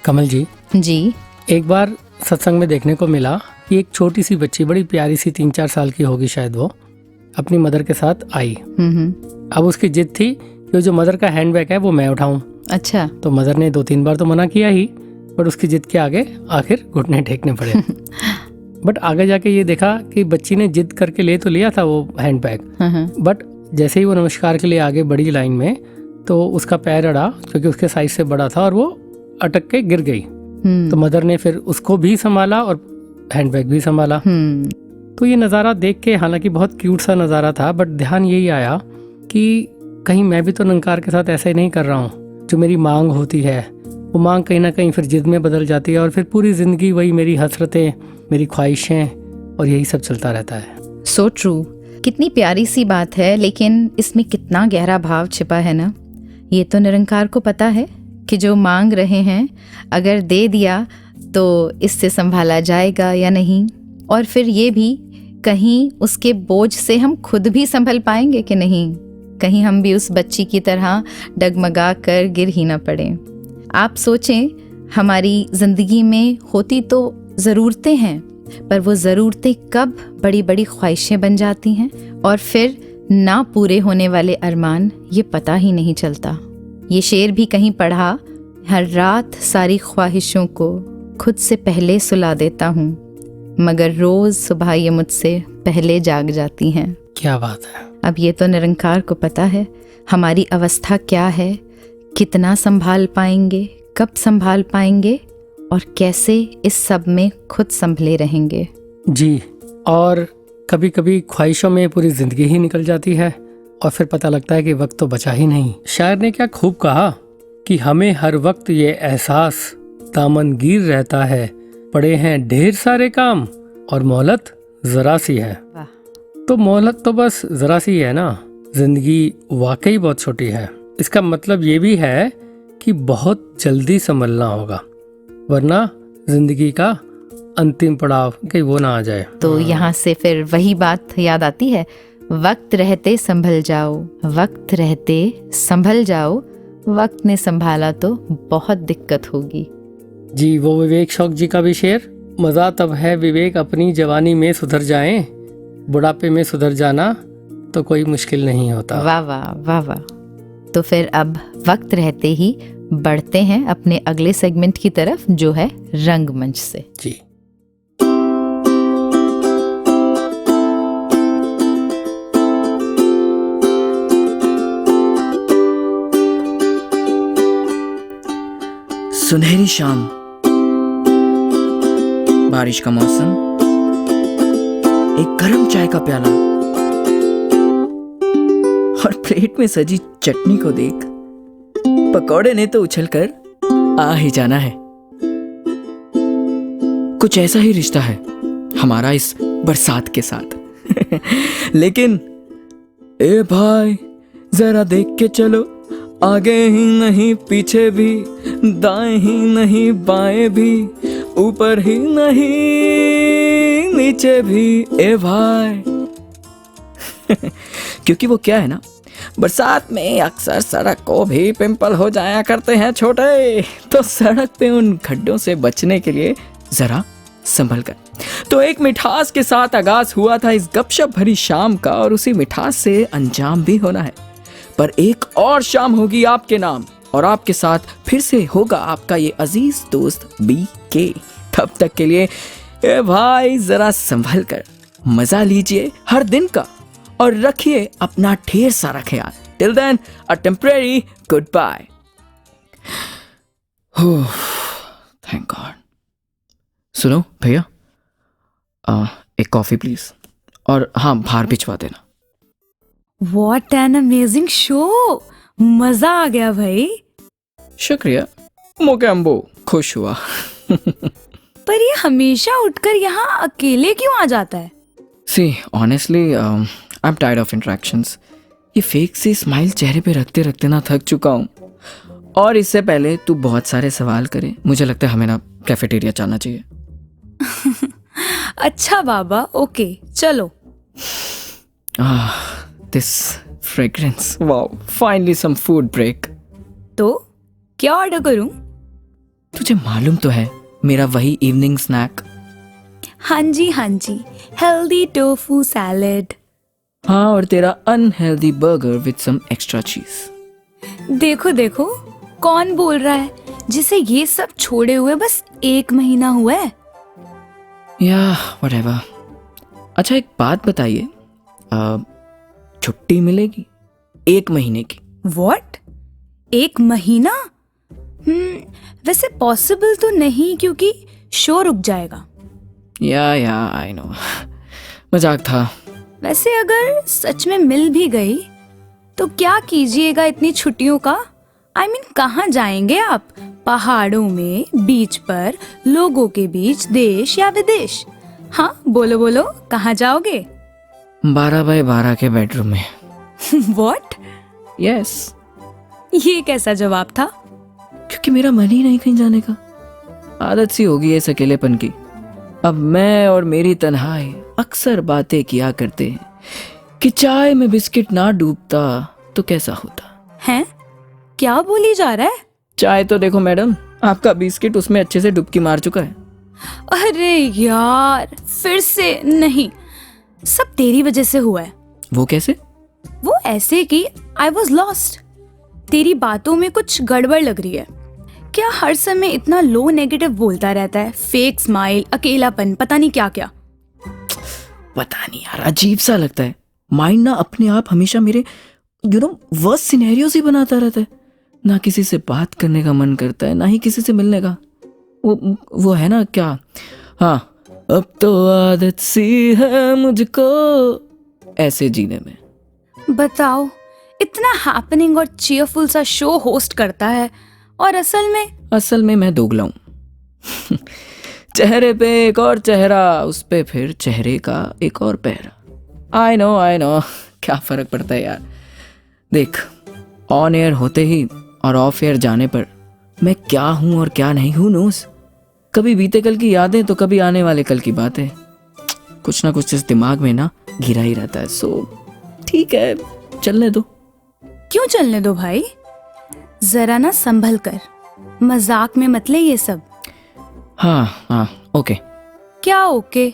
कमल जी जी। एक बार सत्संग में देखने को मिला कि एक छोटी सी बच्ची, बड़ी प्यारी सी, 3-4 साल की होगी शायद, वो अपनी मदर के साथ आई। अब उसकी जिद थी कि जो मदर का हैंडबैग है वो मैं उठाऊं। अच्छा। तो मदर ने 2-3 बार तो मना किया ही, बट उसकी जिद के आगे आखिर घुटने टेकने पड़े। बट आगे जाके ये देखा कि बच्ची ने जिद करके ले तो लिया था वो हैंडबैग, बट जैसे ही वो नमस्कार के लिए आगे बढ़ी लाइन में, तो उसका पैर अड़ा, क्योंकि उसके साइज से बड़ा था, और वो अटक के गिर गई। तो मदर ने फिर उसको भी संभाला और हैंडबैग भी संभाला। तो ये नज़ारा देख के, हालांकि बहुत क्यूट सा नज़ारा था, बट ध्यान यही आया कि कहीं मैं भी तो निरंकार के साथ ऐसा ही नहीं कर रहा हूँ। जो मेरी मांग होती है, वो मांग कहीं ना कहीं फिर जिद में बदल जाती है, और फिर पूरी ज़िंदगी वही मेरी हसरतें, मेरी ख्वाहिशें, और यही सब चलता रहता है। So true. कितनी प्यारी सी बात है, लेकिन इसमें कितना गहरा भाव छिपा है ना। ये तो निरंकार को पता है कि जो मांग रहे हैं, अगर दे दिया तो इससे संभाला जाएगा या नहीं, और फिर ये भी कहीं उसके बोझ से हम खुद भी संभल पाएंगे कि नहीं, कहीं हम भी उस बच्ची की तरह डगमगा कर गिर ही ना पड़े। आप सोचें, हमारी ज़िंदगी में होती तो ज़रूरतें हैं, पर वो ज़रूरतें कब बड़ी बड़ी ख्वाहिशें बन जाती हैं, और फिर ना पूरे होने वाले अरमान, ये पता ही नहीं चलता। ये शेर भी कहीं पढ़ा, हर रात सारी ख्वाहिशों को खुद से पहले सुला देता हूँ, मगर रोज़ सुबह ये मुझसे पहले जाग जाती हैं। क्या बात है। अब ये तो निरंकार को पता है हमारी अवस्था क्या है, कितना संभाल पाएंगे, कब संभाल पाएंगे, और कैसे इस सब में खुद संभले रहेंगे। जी, और कभी कभी ख्वाहिशों में पूरी जिंदगी ही निकल जाती है, और फिर पता लगता है कि वक्त तो बचा ही नहीं। शायर ने क्या खूब कहा कि हमें हर वक्त ये एहसास दामनगीर रहता है, पड़े हैं ढेर सारे काम और मोहलत जरा सी है। तो मोहलत तो बस जरा सी है ना, जिंदगी वाकई बहुत छोटी है। इसका मतलब ये भी है कि बहुत जल्दी संभलना होगा, वरना जिंदगी का अंतिम पड़ाव कहीं वो ना आ जाए। तो यहाँ से फिर वही बात याद आती है, वक्त रहते संभल जाओ, वक्त रहते संभल जाओ, वक्त ने संभाला तो बहुत दिक्कत होगी। जी, वो विवेक शौक जी का भी शेर, मजा तब है विवेक अपनी जवानी में सुधर जाएं, बुढ़ापे में सुधर जाना तो कोई मुश्किल नहीं होता। वाह वाह वाह वाह। तो फिर अब वक्त रहते ही बढ़ते हैं अपने अगले सेगमेंट की तरफ, जो है रंगमंच से। जी। सुनहरी शाम, बारिश का मौसम, एक गर्म चाय का प्याला और प्लेट में सजी चटनी को देख पकौड़े ने तो उछलकर आ ही जाना है। कुछ ऐसा ही रिश्ता है हमारा इस बरसात के साथ। लेकिन ए भाई जरा देख के चलो, आगे ही नहीं पीछे भी, दाएं ही नहीं बाएं भी, ऊपर ही नहीं नीचे भी, ए भाई। क्योंकि वो क्या है ना, बरसात में अक्सर सड़क को भी पिंपल हो जाया करते हैं छोटे, तो सड़क पे उन खड्डों से बचने के लिए जरा संभल कर। तो एक मिठास के साथ आगाज हुआ था इस गपशप भरी शाम का, और उसी मिठास से अंजाम भी होना है। पर एक और शाम होगी आपके नाम, और आपके साथ फिर से होगा आपका ये अजीज दोस्त BK। तब तक के लिए ए भाई जरा संभल कर मजा लीजिए हर दिन का, और रखिए अपना ढेर सारा ख्याल। Till then a temporary goodbye. Thank God. सुनो भैया, एक कॉफी प्लीज, और हाँ बाहर भिजवा देना। What an amazing show! मजा आ गया भाई। शुक्रिया, मोगैम्बो खुश हुआ। पर ये हमेशा उठकर यहाँ अकेले क्यों आ जाता है? See, honestly, I'm tired of interactions. ये फेक सी स्माइल चेहरे पे रखते रखते ना थक चुका हूँ। और इससे पहले तू बहुत सारे सवाल करे, मुझे लगता है हमें ना कैफेटेरिया जाना चाहिए। अच्छा बाबा, ओके चलो। This fragrance, wow, finally some food break. तो क्या ऑर्डर करूं? तुझे मालूम तो है मेरा वही इवनिंग स्नैक। हाँ जी, हेल्दी टोफू सैलेड। हाँ, और तेरा unhealthy burger with some extra cheese. देखो कौन बोल रहा है जिसे ये सब छोड़े हुए बस 1 महीना हुआ है। या व्हाटएवर। अच्छा एक बात बताइए, छुट्टी मिलेगी 1 महीने की? व्हाट? 1 महीना? वैसे पॉसिबल तो नहीं क्योंकि शो रुक जाएगा। या आई नो, मजाक था। वैसे अगर सच में मिल भी गई तो क्या कीजिएगा इतनी छुट्टियों का? I mean, कहाँ जाएंगे आप? पहाड़ों में, बीच पर, लोगों के बीच, देश या विदेश? हाँ बोलो कहाँ जाओगे? 12x12 के बेडरूम में। What? यस। ये कैसा जवाब था? क्योंकि मेरा मन ही नहीं कहीं जाने का। आदत सी होगी इस अकेलेपन की। अब मैं और मेरी तन्हाई अक्सर बातें किया करते हैं कि चाय में बिस्किट ना डूबता तो कैसा होता। हैं? क्या बोली जा रहा है? चाय तो देखो मैडम, आपका बिस्किट उसमें अच्छे से डुबकी मार चुका है। अरे यार, फिर से नहीं, सब तेरी वजह से हुआ है। वो कैसे? वो ऐसे कि I was lost। तेरी बातों में कुछ गड़बड़ लग रही है। क्या हर समय इतना लो नेगेटिव बोलता रहता है? फेक स्माइल, अकेलापन, पता नहीं क्या क्या। पता नहीं यार, अजीब सा लगता है। माइंड ना अपने आप हमेशा मेरे वर्स्ट सिनेरियोस ही बनाता रहता है। ना किसी से बात करने का मन करता है, ना ही किसी से मिलने का। वो है ना क्या, हाँ, अब तो आदत सी है मुझको ऐसे जीने में। बताओ, इतना हैपनिंग और चीयरफुल सा शो होस्ट करता है और असल में मैं दोगला हूँ। चेहरे पे एक और चेहरा, उस पे फिर चेहरे का एक और पहरा। आई नो क्या फर्क पड़ता है यार। देख, ऑन एयर होते ही और ऑफ एयर जाने पर मैं क्या हूँ और क्या नहीं हूँ नोस। कभी बीते कल की यादें तो कभी आने वाले कल की बातें। कुछ ना कुछ इस दिमाग में ना घिरा ही रहता है। सो ठीक है, चलने दो। क्यों चलने दो भाई? जरा ना संभल कर, मजाक में मत ले ये सब। हाँ ओके। क्या ओके?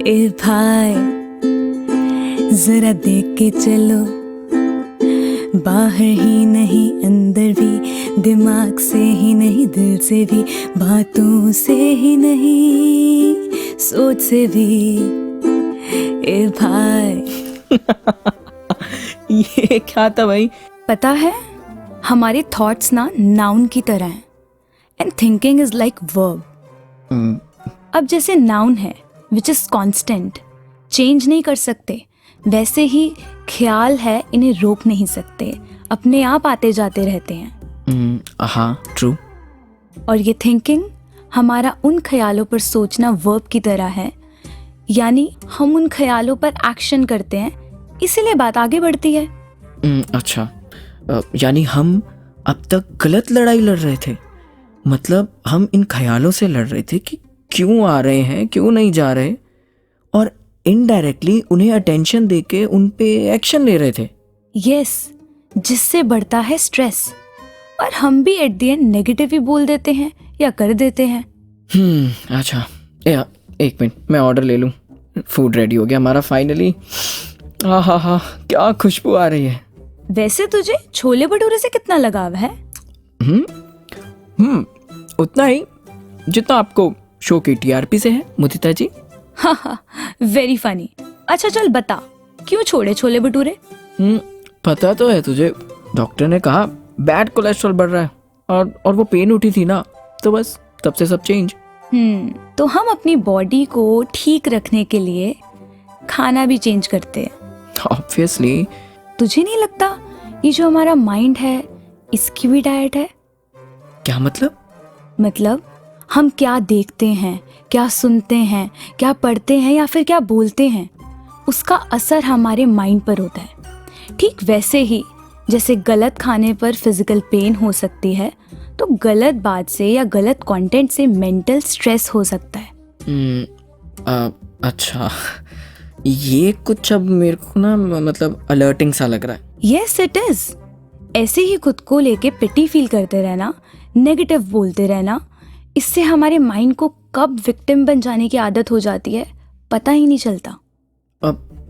ए भाई जरा देख के चलो, बाहर ही नहीं अंदर भी, दिमाग से ही नहीं दिल से भी, बातों से ही नहीं सोच से भी। ए भाई ये क्या था भाई? पता है, हमारे थॉट्स ना नाउन की तरह हैं and thinking is like verb. अब जैसे नाउन है विच इज कांस्टेंट, चेंज नहीं कर सकते, वैसे ही ख्याल है, इन्हें रोक नहीं सकते, अपने आप आते जाते रहते हैं। हाँ ट्रू। और ये थिंकिंग हमारा उन ख्यालों पर सोचना वर्ब की तरह है, यानी हम उन ख्यालों पर एक्शन करते हैं, इसीलिए बात आगे बढ़ती है। अच्छा, यानी हम अब तक गलत लड़ाई लड़ रहे थे। मतलब हम इन ख्यालों से लड़ रहे थे कि क्यों आ रहे हैं, क्यों नहीं जा रहे, और इनडायरेक्टली उन्हें अटेंशन देके उन पे एक्शन ले रहे थे। यस, जिससे बढ़ता है स्ट्रेस, और हम भी एट द एंड नेगेटिव ही बोल देते हैं या कर देते हैं। अच्छा, एक मिनट, मैं ऑर्डर ले लूं। फूड रेडी हो गया हमारा फाइनली। हाँ, क्या खुशबू आ रही है। वैसे तुझे छोले भटूरे से कितना लगाव है? उतना ही जितना आपको शो की टीआरपी से है मुदिता जी। हाँ, वेरी फनी। अच्छा चल बता, क्यों छोड़े छोले भटूरे? पता तो है तुझे, डॉक्टर ने कहा बैड कोलेस्ट्रॉल बढ़ रहा है और वो पेन उठी थी ना, तो बस तब से सब चेंज। तो हम अपनी बॉडी को ठीक रखने के लिए खाना भी चेंज करते हैं। ऑब्वियसली। तुझे नहीं लगता ये जो हमारा माइंड है इसकी भी डाइट है? क्या मतलब हम क्या देखते हैं, क्या सुनते हैं, क्या पढ़ते हैं या फिर क्या बोलते हैं, उसका असर हमारे माइंड पर होता है। ठीक वैसे ही जैसे गलत खाने पर फिजिकल पेन हो सकती है, तो गलत बात से या गलत कंटेंट से मेंटल स्ट्रेस हो सकता है। अच्छा, ये कुछ अब मेरे को ना मतलब अलर्टिंग सा लग रहा है। Yes it is. ऐसे ही खुद को लेके पिटी फील करते रहना, नेगेटिव बोलते रहना, इससे हमारे माइंड को कब विक्टिम बन जाने की आदत हो जाती है पता ही नहीं चलता।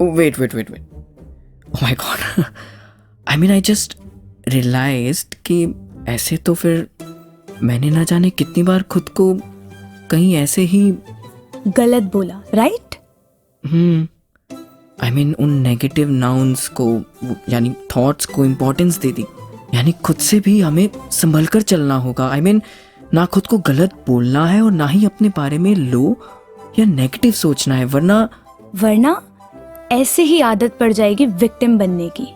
Wait oh my God, I mean I just realised कि ऐसे तो फिर मैंने ना जाने कितनी बार खुद को कहीं ऐसे ही गलत बोला, राइट? आई मीन उन नेगेटिव नाउन्स को यानी थॉट्स को इम्पोर्टेंस दे दी। यानी खुद से भी हमें संभल कर चलना होगा। आई मीन ना खुद को गलत बोलना है और ना ही अपने बारे में लो या नेगेटिव सोचना है, वरना ऐसे ही आदत पड़ जाएगी विक्टिम बनने की,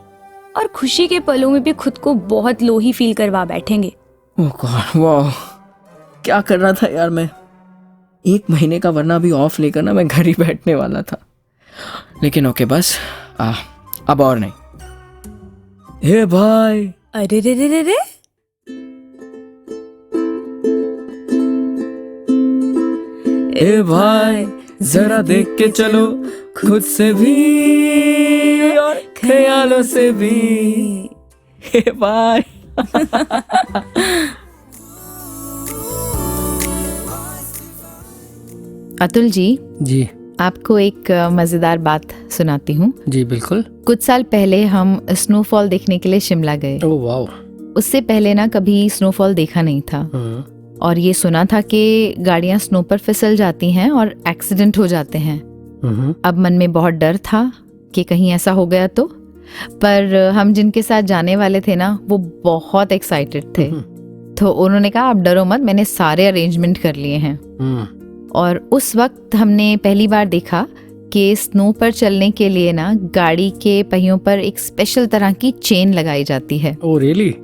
और खुशी के पलों में भी खुद को बहुत लो ही फील करवा बैठेंगे। ओह गॉड, वाह, क्या कर रहा था यार मैं। 1 महीने का वरना भी ऑफ लेकर ना मैं घर ही बैठने वाला था, लेकिन ओके बस अब और नहीं। हे भाई, अरे रे रे रे रे, ए भाई जरा देख के चलो खुद से भी और ख्यालों से भी। हे भाई अतुल जी, आपको एक मजेदार बात सुनाती हूँ। जी बिल्कुल। कुछ साल पहले हम स्नोफॉल देखने के लिए शिमला गए। Oh wow. उससे पहले ना कभी स्नोफॉल देखा नहीं था, और ये सुना था कि गाड़ियां स्नो पर फिसल जाती हैं और एक्सीडेंट हो जाते हैं। अब मन में बहुत डर था कि कहीं ऐसा हो गया तो, पर हम जिनके साथ जाने वाले थे ना वो बहुत एक्साइटेड थे, तो उन्होंने कहा आप डरो मत, मैंने सारे अरेंजमेंट कर लिए हैं। और उस वक्त हमने पहली बार देखा कि स्नो पर चलने के लिए ना गाड़ी के पहियों पर एक स्पेशल तरह की चेन लगाई जाती है। Oh really?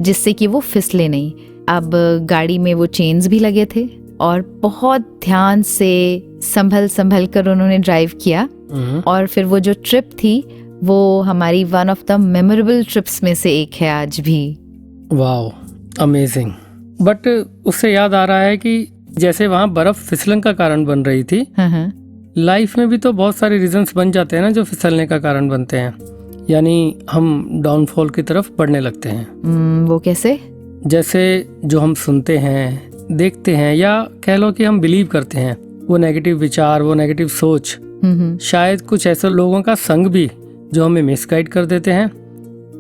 जिससे कि वो फिसले नहीं। अब गाड़ी में वो चेन्स भी लगे थे और बहुत ध्यान से संभल कर उन्होंने ड्राइव किया, और फिर वो जो ट्रिप थी वो हमारी one of the memorable trips में से एक है आज भी। Wow, amazing. बट उससे याद आ रहा है कि जैसे वहाँ बर्फ फिसलन का कारण बन रही थी, लाइफ में भी तो बहुत सारे रीजंस बन जाते हैं ना जो फिसलने का कारण बनते हैं, यानी हम डाउनफॉल की तरफ बढ़ने लगते हैं। वो कैसे? जैसे जो हम सुनते हैं, देखते हैं, या कह लो कि हम बिलीव करते हैं, वो नेगेटिव विचार, वो नेगेटिव सोच, शायद कुछ ऐसे लोगों का संग भी जो हमें मिसगाइड कर देते हैं,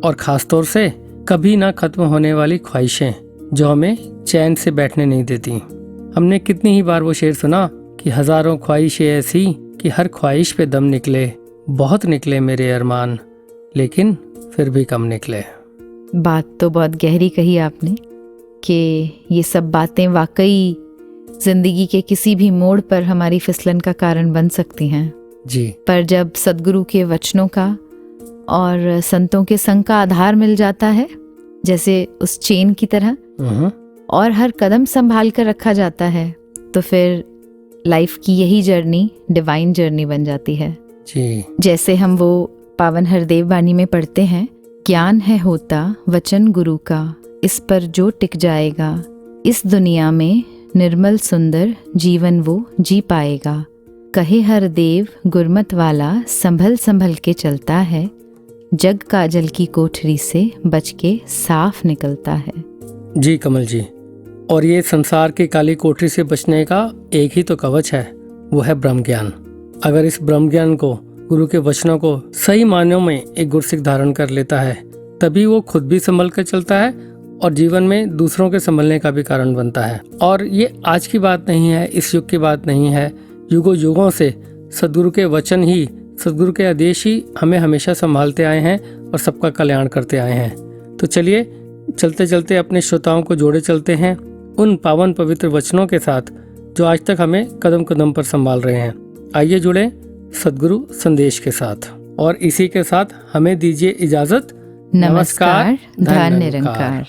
और खास तौर से कभी ना खत्म होने वाली ख्वाहिशें जो हमें चैन से बैठने नहीं देती। हमने कितनी ही बार वो शेर सुना कि हजारों ख्वाहिशें ऐसी कि हर ख्वाहिश पे दम निकले, बहुत निकले मेरे अरमान, लेकिन फिर भी कम निकले। बात तो बहुत गहरी कही आपने कि ये सब बातें वाकई जिंदगी के किसी भी मोड़ पर हमारी फिसलन का कारण बन सकती हैं जी। पर जब सद्गुरु के वचनों का और संतों के संग का आधार मिल जाता है, जैसे उस चेन की तरह, और हर कदम संभाल कर रखा जाता है, तो फिर लाइफ की यही जर्नी डिवाइन जर्नी बन जाती है जी। जैसे हम वो पावन हरदेव बानी में पढ़ते हैं, ज्ञान है होता वचन गुरु का, इस पर जो टिक जाएगा, इस दुनिया में निर्मल सुंदर जीवन वो जी पाएगा। कहे हरदेव गुरमत वाला संभल संभल के चलता है, जग काजल की कोठरी से बच के साफ निकलता है। जी कमल जी, और ये संसार की काली कोठरी से बचने का एक ही तो कवच है, वो है ब्रह्म ज्ञान। अगर इस ब्रह्म ज्ञान को, गुरु के वचनों को सही मायनों में एक गुरसिक धारण कर लेता है, तभी वो खुद भी संभल कर चलता है और जीवन में दूसरों के संभलने का भी कारण बनता है। और ये आज की बात नहीं है, इस युग की बात नहीं है, युगों युगों से सद्गुरु के वचन ही, सद्गुरु के आदेश ही हमें हमेशा संभालते आए हैं और सबका कल्याण करते आए हैं। तो चलिए चलते चलते अपने श्रोताओं को जोड़े चलते हैं उन पावन पवित्र वचनों के साथ जो आज तक हमें कदम कदम पर संभाल रहे हैं। आइए जुड़े सद्गुरु संदेश के साथ, और इसी के साथ हमें दीजिए इजाजत। नमस्कार, धन निरंकार।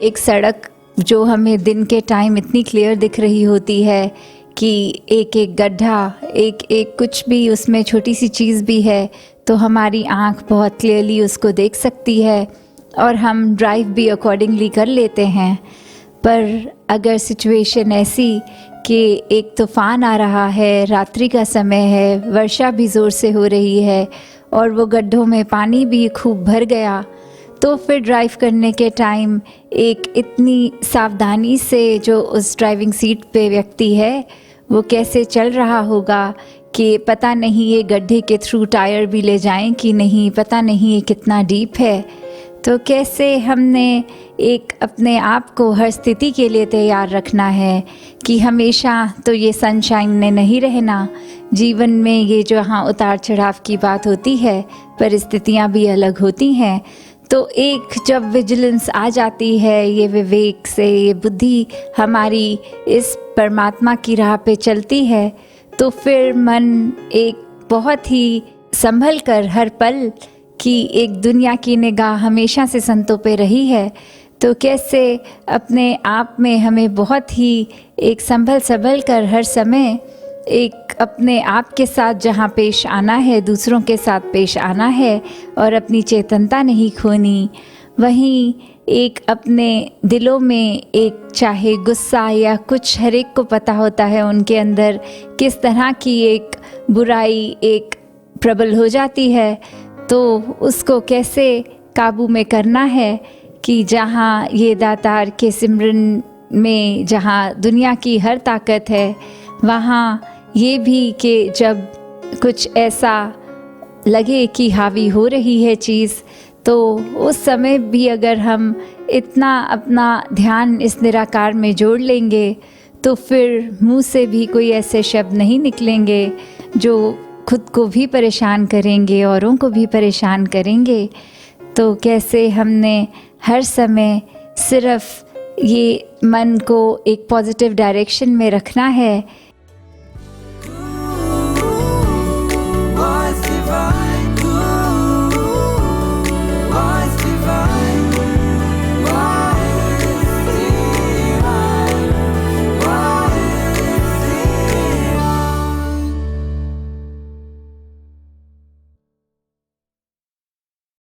एक सड़क जो हमें दिन के टाइम इतनी क्लियर दिख रही होती है कि एक एक गड्ढा, एक एक कुछ भी उसमें छोटी सी चीज़ भी है तो हमारी आँख बहुत क्लियरली उसको देख सकती है और हम ड्राइव भी अकॉर्डिंगली कर लेते हैं। पर अगर सिचुएशन ऐसी कि एक तूफ़ान आ रहा है, रात्रि का समय है, वर्षा भी ज़ोर से हो रही है और वो गड्ढों में पानी भी खूब भर गया, तो फिर ड्राइव करने के टाइम एक इतनी सावधानी से जो उस ड्राइविंग सीट पे व्यक्ति है वो कैसे चल रहा होगा कि पता नहीं ये गड्ढे के थ्रू टायर भी ले जाएं कि नहीं, पता नहीं ये कितना डीप है। तो कैसे हमने एक अपने आप को हर स्थिति के लिए तैयार रखना है कि हमेशा तो ये सनशाइन में नहीं रहना, जीवन में ये जो हाँ उतार चढ़ाव की बात होती है, परिस्थितियाँ भी अलग होती हैं। तो एक जब विजिलेंस आ जाती है, ये विवेक से ये बुद्धि हमारी इस परमात्मा की राह पे चलती है, तो फिर मन एक बहुत ही संभल कर हर पल की एक दुनिया की निगाह हमेशा से संतों पे रही है, तो कैसे अपने आप में हमें बहुत ही एक संभल कर हर समय एक अपने आप के साथ जहाँ पेश आना है, दूसरों के साथ पेश आना है और अपनी चेतनता नहीं खोनी। वहीं एक अपने दिलों में एक चाहे गुस्सा या कुछ, हर एक को पता होता है उनके अंदर किस तरह की एक बुराई एक प्रबल हो जाती है, तो उसको कैसे काबू में करना है कि जहाँ ये दातार के सिमरन में जहाँ दुनिया की हर ताकत है, वहाँ ये भी कि जब कुछ ऐसा लगे कि हावी हो रही है चीज़, तो उस समय भी अगर हम इतना अपना ध्यान इस निराकार में जोड़ लेंगे तो फिर मुंह से भी कोई ऐसे शब्द नहीं निकलेंगे जो खुद को भी परेशान करेंगे, औरों को भी परेशान करेंगे। तो कैसे हमने हर समय सिर्फ ये मन को एक पॉजिटिव डायरेक्शन में रखना है